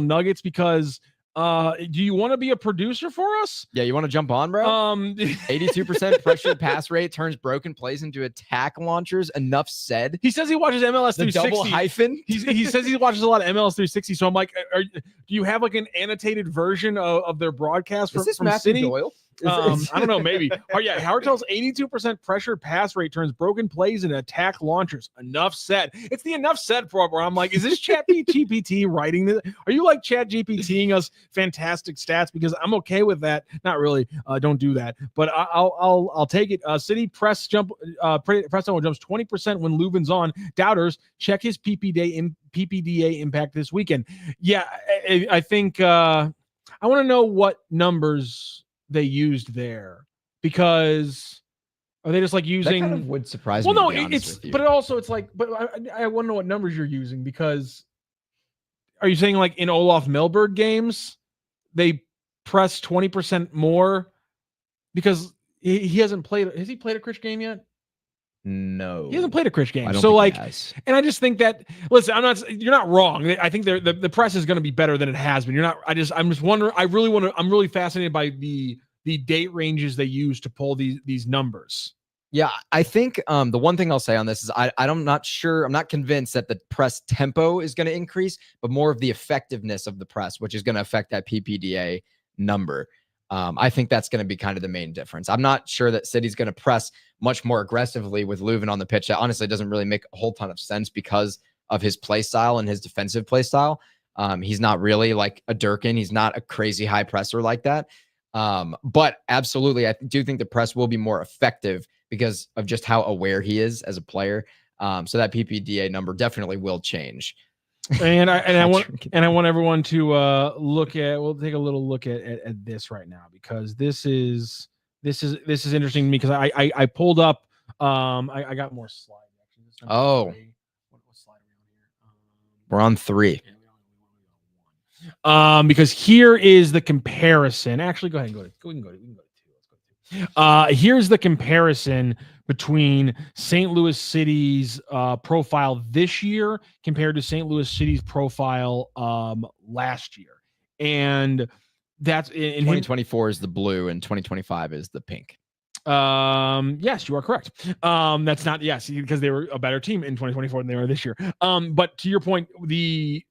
nuggets? Because Do you want to be a producer for us? Yeah, you want to jump on, bro? 82% pressure pass rate turns broken plays into attack launchers. Enough said. He says he watches MLS 360. The double hyphen. He says he watches a lot of MLS 360. So I'm like, do you have like an annotated version of their broadcast from Matthew City? Doyle? I don't know, maybe. Oh yeah, Howard tells 82% pressure pass rate turns broken plays into attack launchers. Enough said. It's the enough said part where I'm like, is this ChatGPT writing this? Are you like ChatGPTing us fantastic stats? Because I'm okay with that. Not really. Don't do that. But I'll take it. City press jump. Press tempo jumps 20% when Löwen's on. Doubters check his PPDA impact this weekend. Yeah, I think I want to know what numbers they used there, because are they just like using that kind of would surprise me? Well, no, but also it's like, but I want to know what numbers you're using, because are you saying like in Olaf Melberg games they press 20% more because he hasn't played? Has he played a Critch game yet? No, he hasn't played a Critch game. So like, and I just think that, listen, you're not wrong. I think the press is going to be better than it has been. I'm just wondering. I'm really fascinated by the date ranges they use to pull these numbers. Yeah, I think the one thing I'll say on this is I'm not sure. I'm not convinced that the press tempo is going to increase, but more of the effectiveness of the press, which is going to affect that PPDA number. I think that's going to be kind of the main difference. I'm not sure that City's going to press much more aggressively with Löwen on the pitch. That honestly doesn't really make a whole ton of sense because of his play style and his defensive play style. He's not really like a Durkin. He's not a crazy high presser like that. But absolutely, I do think the press will be more effective because of just how aware he is as a player. So that PPDA number definitely will change. And I want everyone to look at. We'll take a little look at this right now, because this is interesting to me, because I pulled up. I got more slides actually. Oh, what slide are we on here? We're on 3. Because here is the comparison. Actually, go ahead and go to 2. Let's go to 2. Here's the comparison between St. Louis City's profile this year compared to St. Louis City's profile last year. And that's in 2024 is the blue and 2025 is the pink. Yes, you are correct. That's not, yes, because they were a better team in 2024 than they were this year. But to your point, the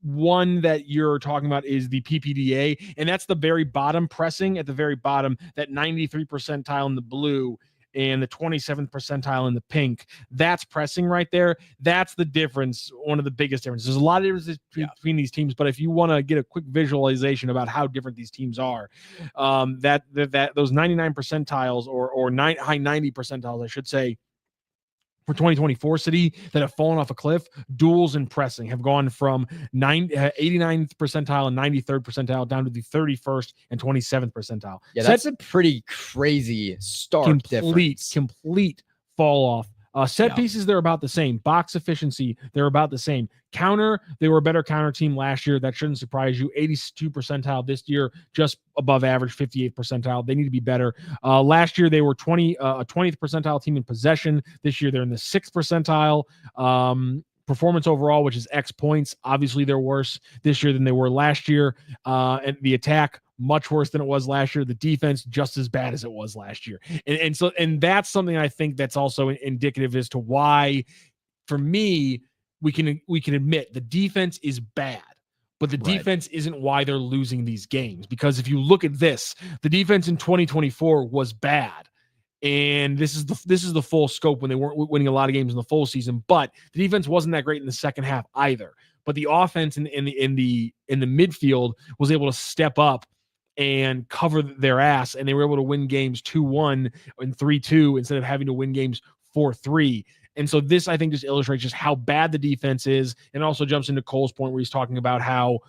one that you're talking about is the PPDA, and that's the very bottom, pressing at the very bottom, that 93 percentile in the blue and the 27th percentile in the pink. That's pressing right there. That's the difference. One of the biggest differences. There's a lot of differences between these teams, but if you want to get a quick visualization about how different these teams are, that those 99 percentiles or high 90 percentiles, I should say, for 2024 City that have fallen off a cliff, duels and pressing have gone from 89th percentile and 93rd percentile down to the 31st and 27th percentile. Yeah, that's a pretty crazy stark difference. Complete fall off. Set pieces, they're about the same. Box efficiency, they're about the same. Counter, they were a better counter team last year. That shouldn't surprise you. 82 percentile this year, just above average, 58th percentile. They need to be better. Last year, they were a 20th percentile team in possession. This year, they're in the 6th percentile. Performance overall, which is X points, obviously they're worse this year than they were last year. And the attack, much worse than it was last year. The defense, just as bad as it was last year. And that's something I think that's also indicative as to why, for me, we can admit the defense is bad, but the defense isn't why they're losing these games. Because if you look at this, the defense in 2024 was bad. And this is the full scope when they weren't winning a lot of games in the full season, but the defense wasn't that great in the second half either. But the offense in the midfield was able to step up and cover their ass, and they were able to win games 2-1 and 3-2 instead of having to win games 4-3. And so this, I think, just illustrates just how bad the defense is, and also jumps into Cole's point where he's talking about how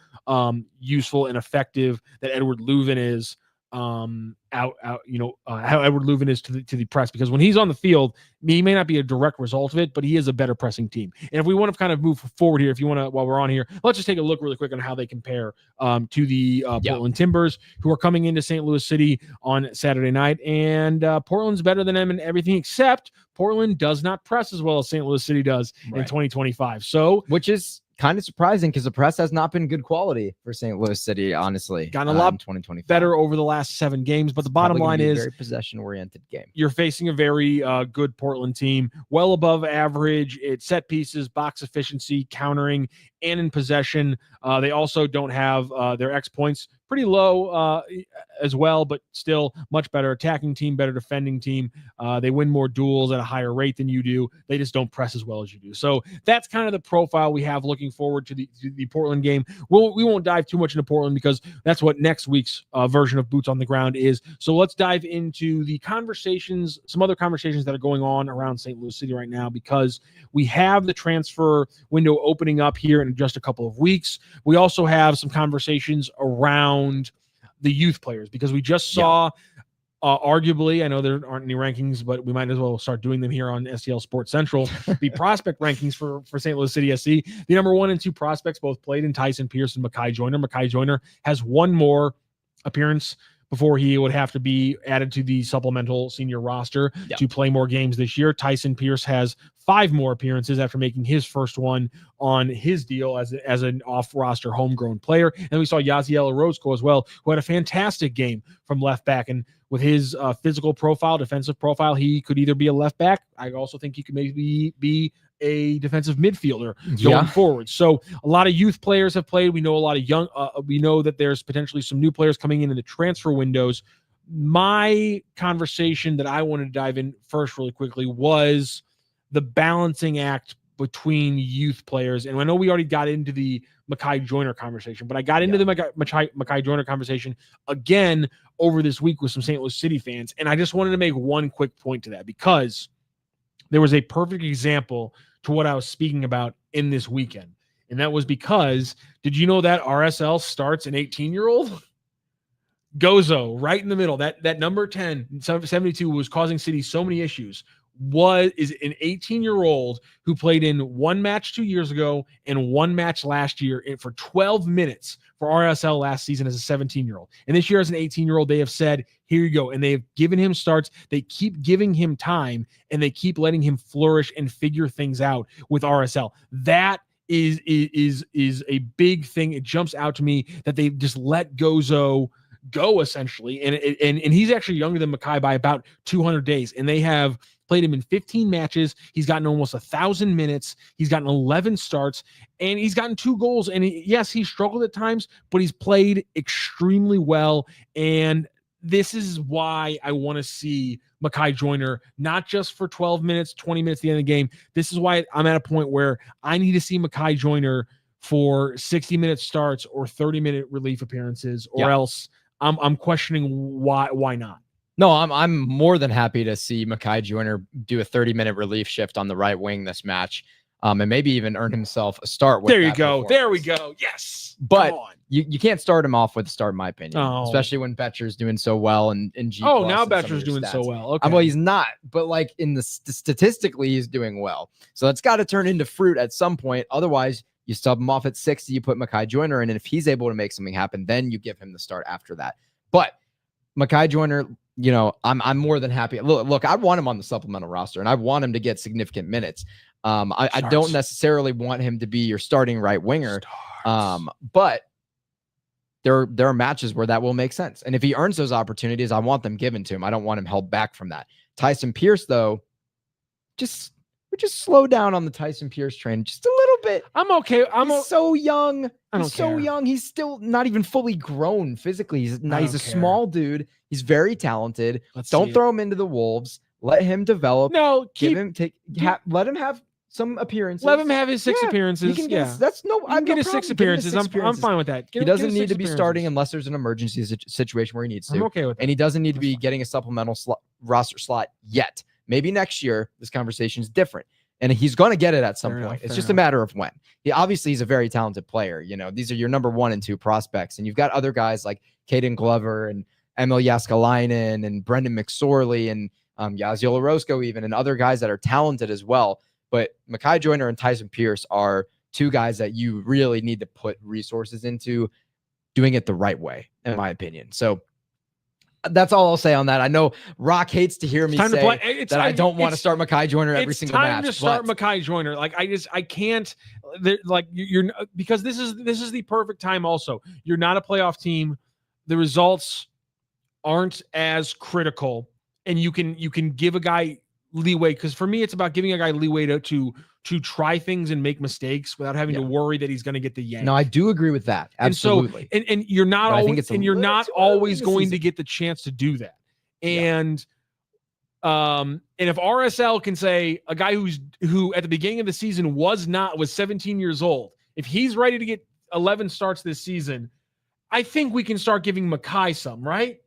useful and effective that Eduard Löwen is. How Eduard Löwen is to the press, because when he's on the field, he may not be a direct result of it, but he is a better pressing team. And if we want to kind of move forward here, if you want to, while we're on here, let's just take a look really quick on how they compare to the Portland Timbers, who are coming into St. Louis City on Saturday night. And Portland's better than them in everything, except Portland does not press as well as St. Louis City does in 2025. So, which is kind of surprising because the press has not been good quality for St. Louis City, honestly. Gotten a lot in 2025. better over the last 7 games, but the bottom line is very possession-oriented game. You're facing a very good Portland team, well above average at set pieces, box efficiency, countering, and in possession. They also don't have their X points pretty low as well, but still much better attacking team, better defending team. They win more duels at a higher rate than you do. They just don't press as well as you do. So that's kind of the profile we have looking forward to the Portland game. We won't dive too much into Portland because that's what next week's version of Boots on the Ground is. So let's dive into the conversations, some other conversations that are going on around St. Louis City right now, because we have the transfer window opening up here in just a couple of weeks. We also have some conversations around the youth players, because we just saw arguably, I know there aren't any rankings, but we might as well start doing them here on STL Sports Central. The prospect rankings for St. Louis City SC. The number 1 and 2 prospects both played in Tyson Pierce and Mekhi Joyner. Mekhi Joyner has one more appearance before he would have to be added to the supplemental senior roster to play more games this year. Tyson Pierce has 5 more appearances after making his first one on his deal as an off-roster homegrown player. And we saw Yaziel Orozco as well, who had a fantastic game from left back. And with his physical profile, defensive profile, he could either be a left back. I also think he could maybe be a defensive midfielder going forward. So a lot of youth players have played. We know a lot of young, we know that there's potentially some new players coming in the transfer windows. My conversation that I wanted to dive in first really quickly was the balancing act between youth players. And I know we already got into the Mekhi Joyner conversation, but I got into the Mekhi Joyner conversation again over this week with some St. Louis City fans. And I just wanted to make one quick point to that, because there was a perfect example to what I was speaking about in this weekend. And that was because, did you know that RSL starts an 18-year-old? Gozo, right in the middle. That number 10, 72, was causing City so many issues. Is an 18-year-old who played in 1 match 2 years ago and 1 match last year for 12 minutes for RSL last season as a 17-year-old. And this year as an 18-year-old, they have said, here you go. And they have given him starts. They keep giving him time, and they keep letting him flourish and figure things out with RSL. That is a big thing. It jumps out to me that they just let Gozo go, essentially. And he's actually younger than Mekhi by about 200 days. And they have played him in 15 matches. He's gotten almost 1,000 minutes. He's gotten 11 starts, and he's gotten 2 goals. And yes, he struggled at times, but he's played extremely well. And this is why I want to see Mekhi Joyner, not just for 12 minutes, 20 minutes at the end of the game. This is why I'm at a point where I need to see Mekhi Joyner for 60-minute starts or 30-minute relief appearances, or else I'm questioning why not. No, I'm more than happy to see Mekhi Joyner do a 30-minute relief shift on the right wing this match, and maybe even earn himself a start. There you go. There we go. Yes. But you can't start him off with a start, in my opinion, especially when Betcher's doing so well and G. Oh, now Betcher's doing so well. Okay. Well, he's not, but like statistically, he's doing well. So that's got to turn into fruit at some point. Otherwise, you stub him off at 60, you put Mekhi Joyner in, and if he's able to make something happen, then you give him the start after that. But Mekhi Joyner, you know, I'm more than happy. Look, I want him on the supplemental roster, and I want him to get significant minutes. I don't necessarily want him to be your starting right winger, but there are matches where that will make sense. And if he earns those opportunities, I want them given to him. I don't want him held back from that. Tyson Pierce, though, we just slow down on the Tyson Pierce train just a little bit. I'm okay. He's so young. He's so young. He's still not even fully grown physically. He's a small dude. He's very talented. Don't throw him into the wolves. Let him develop. No, let him have some appearances. Let him have his 6 appearances. He can get his 6 appearances. I'm fine with that. He doesn't need to be starting unless there's an emergency situation where he needs to. I'm okay with that. And he doesn't need to be getting a supplemental roster slot yet. Maybe next year, this conversation is different. And he's going to get it at some point. It's just a matter of when. He's a very talented player. You know, these are your number 1 and 2 prospects. And you've got other guys like Caden Glover and Emil Jaskalainen and Brendan McSorley and Yaziel Orozco even, and other guys that are talented as well. But Mekhi Joyner and Tyson Pierce are 2 guys that you really need to put resources into doing it the right way, in my opinion. So That's all I'll say on that. I know Rock hates to hear me say that I don't want to start Mekhi Joyner every single match. It's time to start Mekhi Joyner. Like I can't. Like you're because this is the perfect time. Also, you're not a playoff team. The results aren't as critical, and you can give a guy leeway. Because for me, it's about giving a guy leeway to try things and make mistakes without having to worry that he's going to get the yank. No, I do agree with that. Absolutely. And so, and you're not always, and you're not always going to get the chance to do that. And if RSL can say a guy who at the beginning of the season was 17 years old, if he's ready to get 11 starts this season, I think we can start giving Mekhi some, right?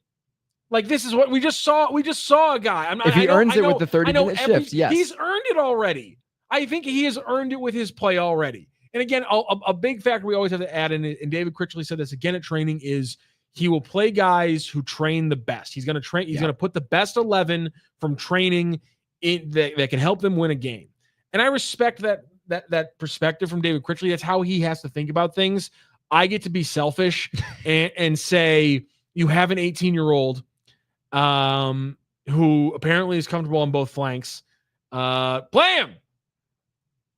Like this is what we just saw. We just saw a guy. If he earns it with the 30-minute shifts, yes. He's earned it already. I think he has earned it with his play already. And again, a big factor we always have to add in, and David Critchley said this again at training, is he will play guys who train the best. He's going to train. He's going to put the best 11 from training in that can help them win a game. And I respect that perspective from David Critchley. That's how he has to think about things. I get to be selfish and say you have an 18-year-old who apparently is comfortable on both flanks. Play him.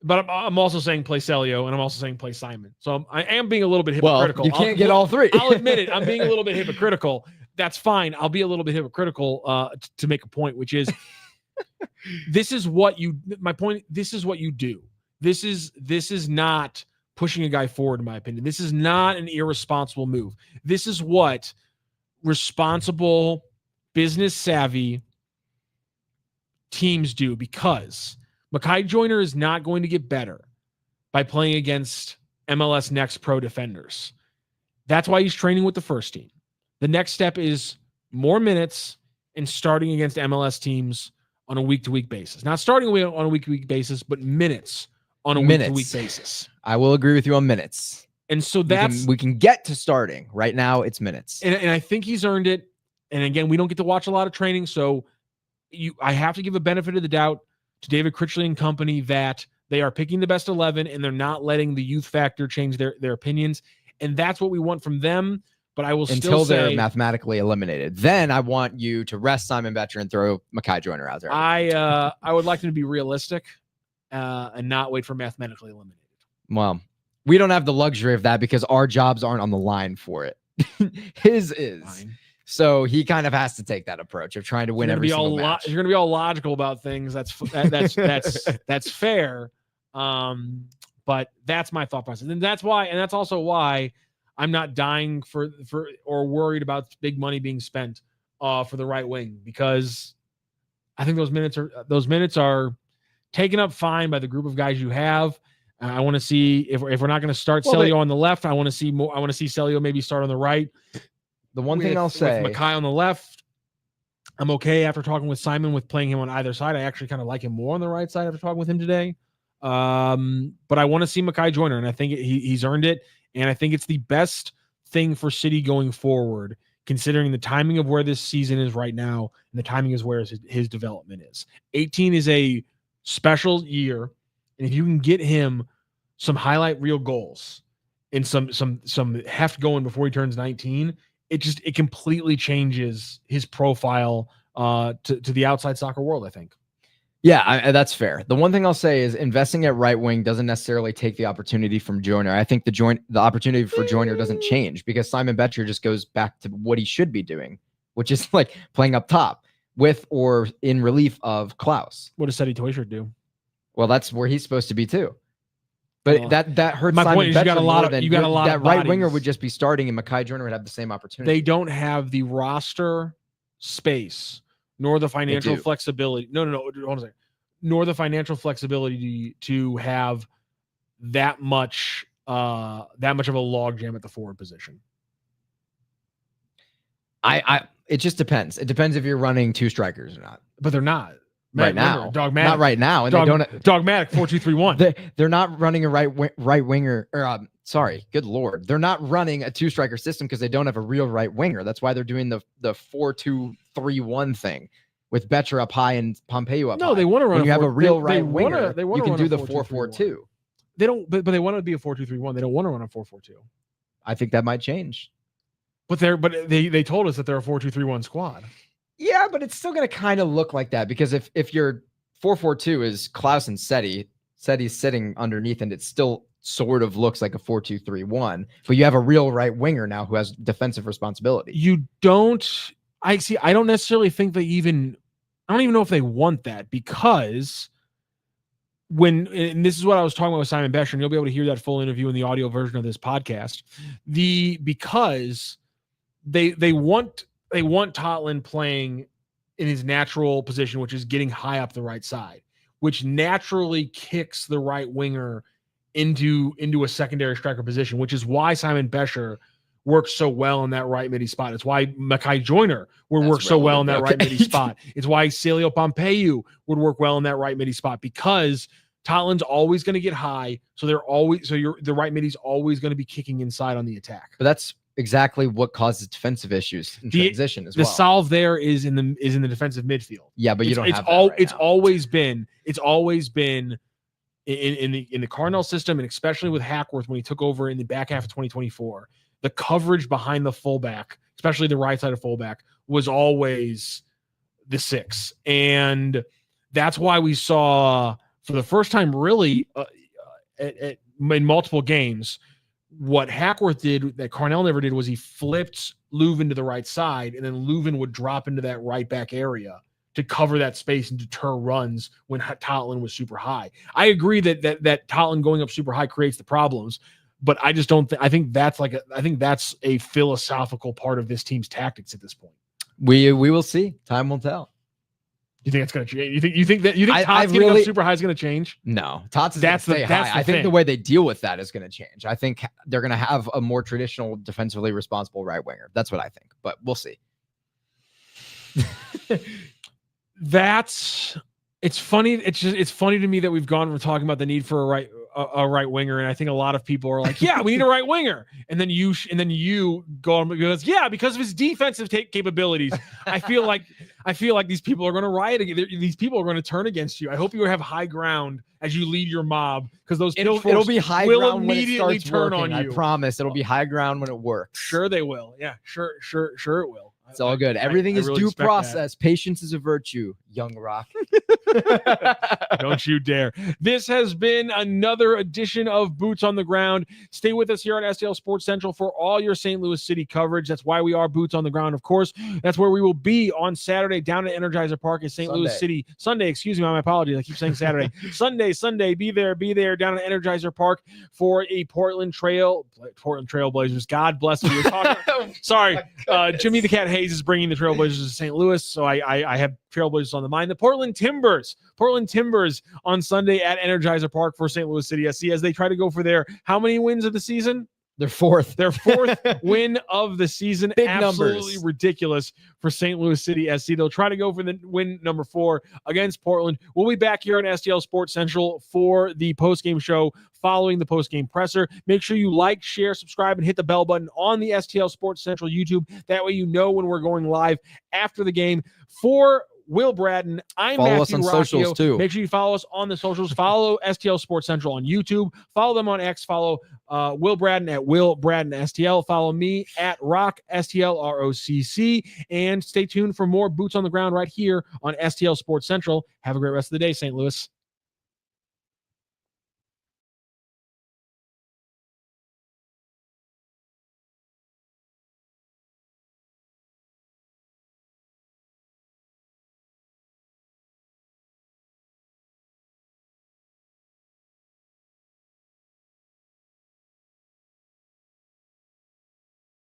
But I'm also saying play Celio, and I'm also saying play Simon. So I am being a little bit hypocritical. Well, you can't get all three. I'll admit it. I'm being a little bit hypocritical. That's fine. I'll be a little bit hypocritical to make a point, which is this is what you do. This is not pushing a guy forward, in my opinion. This is not an irresponsible move. This is what responsible, business savvy teams do, because Mekhi Joyner is not going to get better by playing against MLS Next Pro defenders. That's why he's training with the first team. The next step is more minutes and starting against MLS teams on a week-to-week basis. Not starting on a week-to-week basis, but minutes on a week-to-week basis. I will agree with you on minutes. And so we can get to starting. Right now, it's minutes. And I think he's earned it. And again, we don't get to watch a lot of training, so I have to give a benefit of the doubt to David Critchley and company that they are picking the best 11 and they're not letting the youth factor change their opinions. And that's what we want from them. But I will until they're mathematically eliminated. Then I want you to rest Simon Betcher and throw Mekhi Joyner out there. I would like them to be realistic and not wait for mathematically eliminated. Well, we don't have the luxury of that because our jobs aren't on the line for it. His is. Fine. So he kind of has to take that approach of trying to win every single match. You're going to be all logical about things. That's fair. But that's my thought process. And that's also why I'm not dying for or worried about big money being spent for the right wing, because I think those minutes are taken up fine by the group of guys you have. I want to see if we're not going to start Celio on the left. I want to see more. I want to see Celio maybe start on the right. The one thing I'll say, with Mekhi on the left, I'm okay after talking with Simon with playing him on either side. I actually kind of like him more on the right side after talking with him today. But I want to see Mekhi Joyner, and I think he's earned it. And I think it's the best thing for City going forward, considering the timing of where this season is right now, and the timing is where his development is. 18 is a special year, and if you can get him some highlight reel goals and some heft going before he turns 19, it completely changes his profile to the outside soccer world, I think. Yeah, that's fair. The one thing I'll say is investing at right wing doesn't necessarily take the opportunity from Joyner. I think the opportunity for Joyner doesn't change because Simon Betcher just goes back to what he should be doing, which is like playing up top with or in relief of Klaus. What does Seti Toyshirt do? Well, that's where he's supposed to be too. But that hurts. My Simon point is Betcher you got a lot that of right bodies. winger would just be starting, and Mekhi Joyner would have the same opportunity. They don't have the roster space nor the financial flexibility. No. Hold on a second. Nor the financial flexibility to have that much of a logjam at the forward position. It just depends. It depends if you're running two strikers or not. But they're not. Right now. Dogmatic. Not right now. And dogmatic 4-2-3-1. They're not running a right winger. Or good Lord. They're not running a two striker system because they don't have a real right winger. That's why they're doing the 4-2-3-1 thing with Betcher up high and Pompeo up high. No, they want to run. When you have a real right winger, you can do the 4-4-2. They don't, but they want to be a 4-2-3-1. They don't want to run a 4-4-2. I think that might change. But they told us that they're a 4-2-3-1 squad. Yeah, but it's still going to kind of look like that, because if your 4-4-2 is Klaus and Seti's sitting underneath, and it still sort of looks like a 4-2-3-1, but you have a real right winger now who has defensive responsibility. I don't necessarily think I don't even know if they want that, because and this is what I was talking about with Simon Bescher, and you'll be able to hear that full interview in the audio version of this podcast. Because they want Totland playing in his natural position, which is getting high up the right side, which naturally kicks the right winger into a secondary striker position, which is why Simon Bescher works so well in that right midi spot. It's why Makai Joyner would work so well in that right midi spot. It's why Celio Pompeu would work well in that right midi spot, because Totland's always going to get high, so the right midi's always going to be kicking inside on the attack. But that's exactly what causes defensive issues in transition as well. The solve there is in the defensive midfield. Yeah, but it's always been in the Cardinal system, and especially with Hackworth when he took over in the back half of 2024, the coverage behind the fullback, especially the right side of fullback, was always the 6. And that's why we saw, for the first time really in multiple games, what Hackworth did that Carnell never did was he flipped Löwen to the right side, and then Löwen would drop into that right back area to cover that space and deter runs when Totland was super high. I agree that Totland going up super high creates the problems, but I just don't I think that's a philosophical part of this team's tactics at this point. We will see. Time will tell. You think it's going to change? You think Tots getting up super high is going to change? No, Tots is going to stay high. I think the way they deal with that is going to change. I think they're going to have a more traditional, defensively responsible right winger. That's what I think, but we'll see. It's funny. It's funny to me that we've gone from talking about the need for a right winger, and I think a lot of people are like, yeah, we need a right winger, and then you go on because because of his defensive capabilities. I feel like these people are going to riot again. These people are going to turn against you. I hope you have high ground as you lead your mob, because those it'll be high ground immediately when it starts turn working, on you. I promise it'll be high ground when it works. Sure they will. Yeah, sure it will. It's all good. Everything is really due process. That. Patience is a virtue, young Rock. Don't you dare. This has been another edition of Boots on the Ground. Stay with us here on STL Sports Central for all your St. Louis City coverage. That's why we are Boots on the Ground, of course. That's where we will be on Saturday down at Energizer Park in St. Louis City. Sunday, excuse me, my apologies. I keep saying Saturday. Sunday, be there down at Energizer Park for a Portland Trailblazers. God bless you. Sorry, Jimmy the Cat Hayes is bringing the Trailblazers to St. Louis, so I have Trailblazers on the mind. The Portland Timbers on Sunday at Energizer Park for St. Louis City SC as they try to go for their how many wins of the season? Their fourth win of the season. Big Absolutely numbers. Ridiculous for St. Louis City SC. They'll try to go for the win number 4 against Portland. We'll be back here on STL Sports Central for the postgame show following the postgame presser. Make sure you like, share, subscribe, and hit the bell button on the STL Sports Central YouTube. That way you know when we're going live after the game. For Will Bratton, I'm follow Matthew us on Rocchio. socials too. Make sure you follow us on the socials. Follow STL Sports Central on YouTube. Follow them on X. Follow Will Bratton at Will Bratton STL. Follow me at Rock STL ROCC. And stay tuned for more Boots on the Ground right here on STL Sports Central. Have a great rest of the day, St. Louis.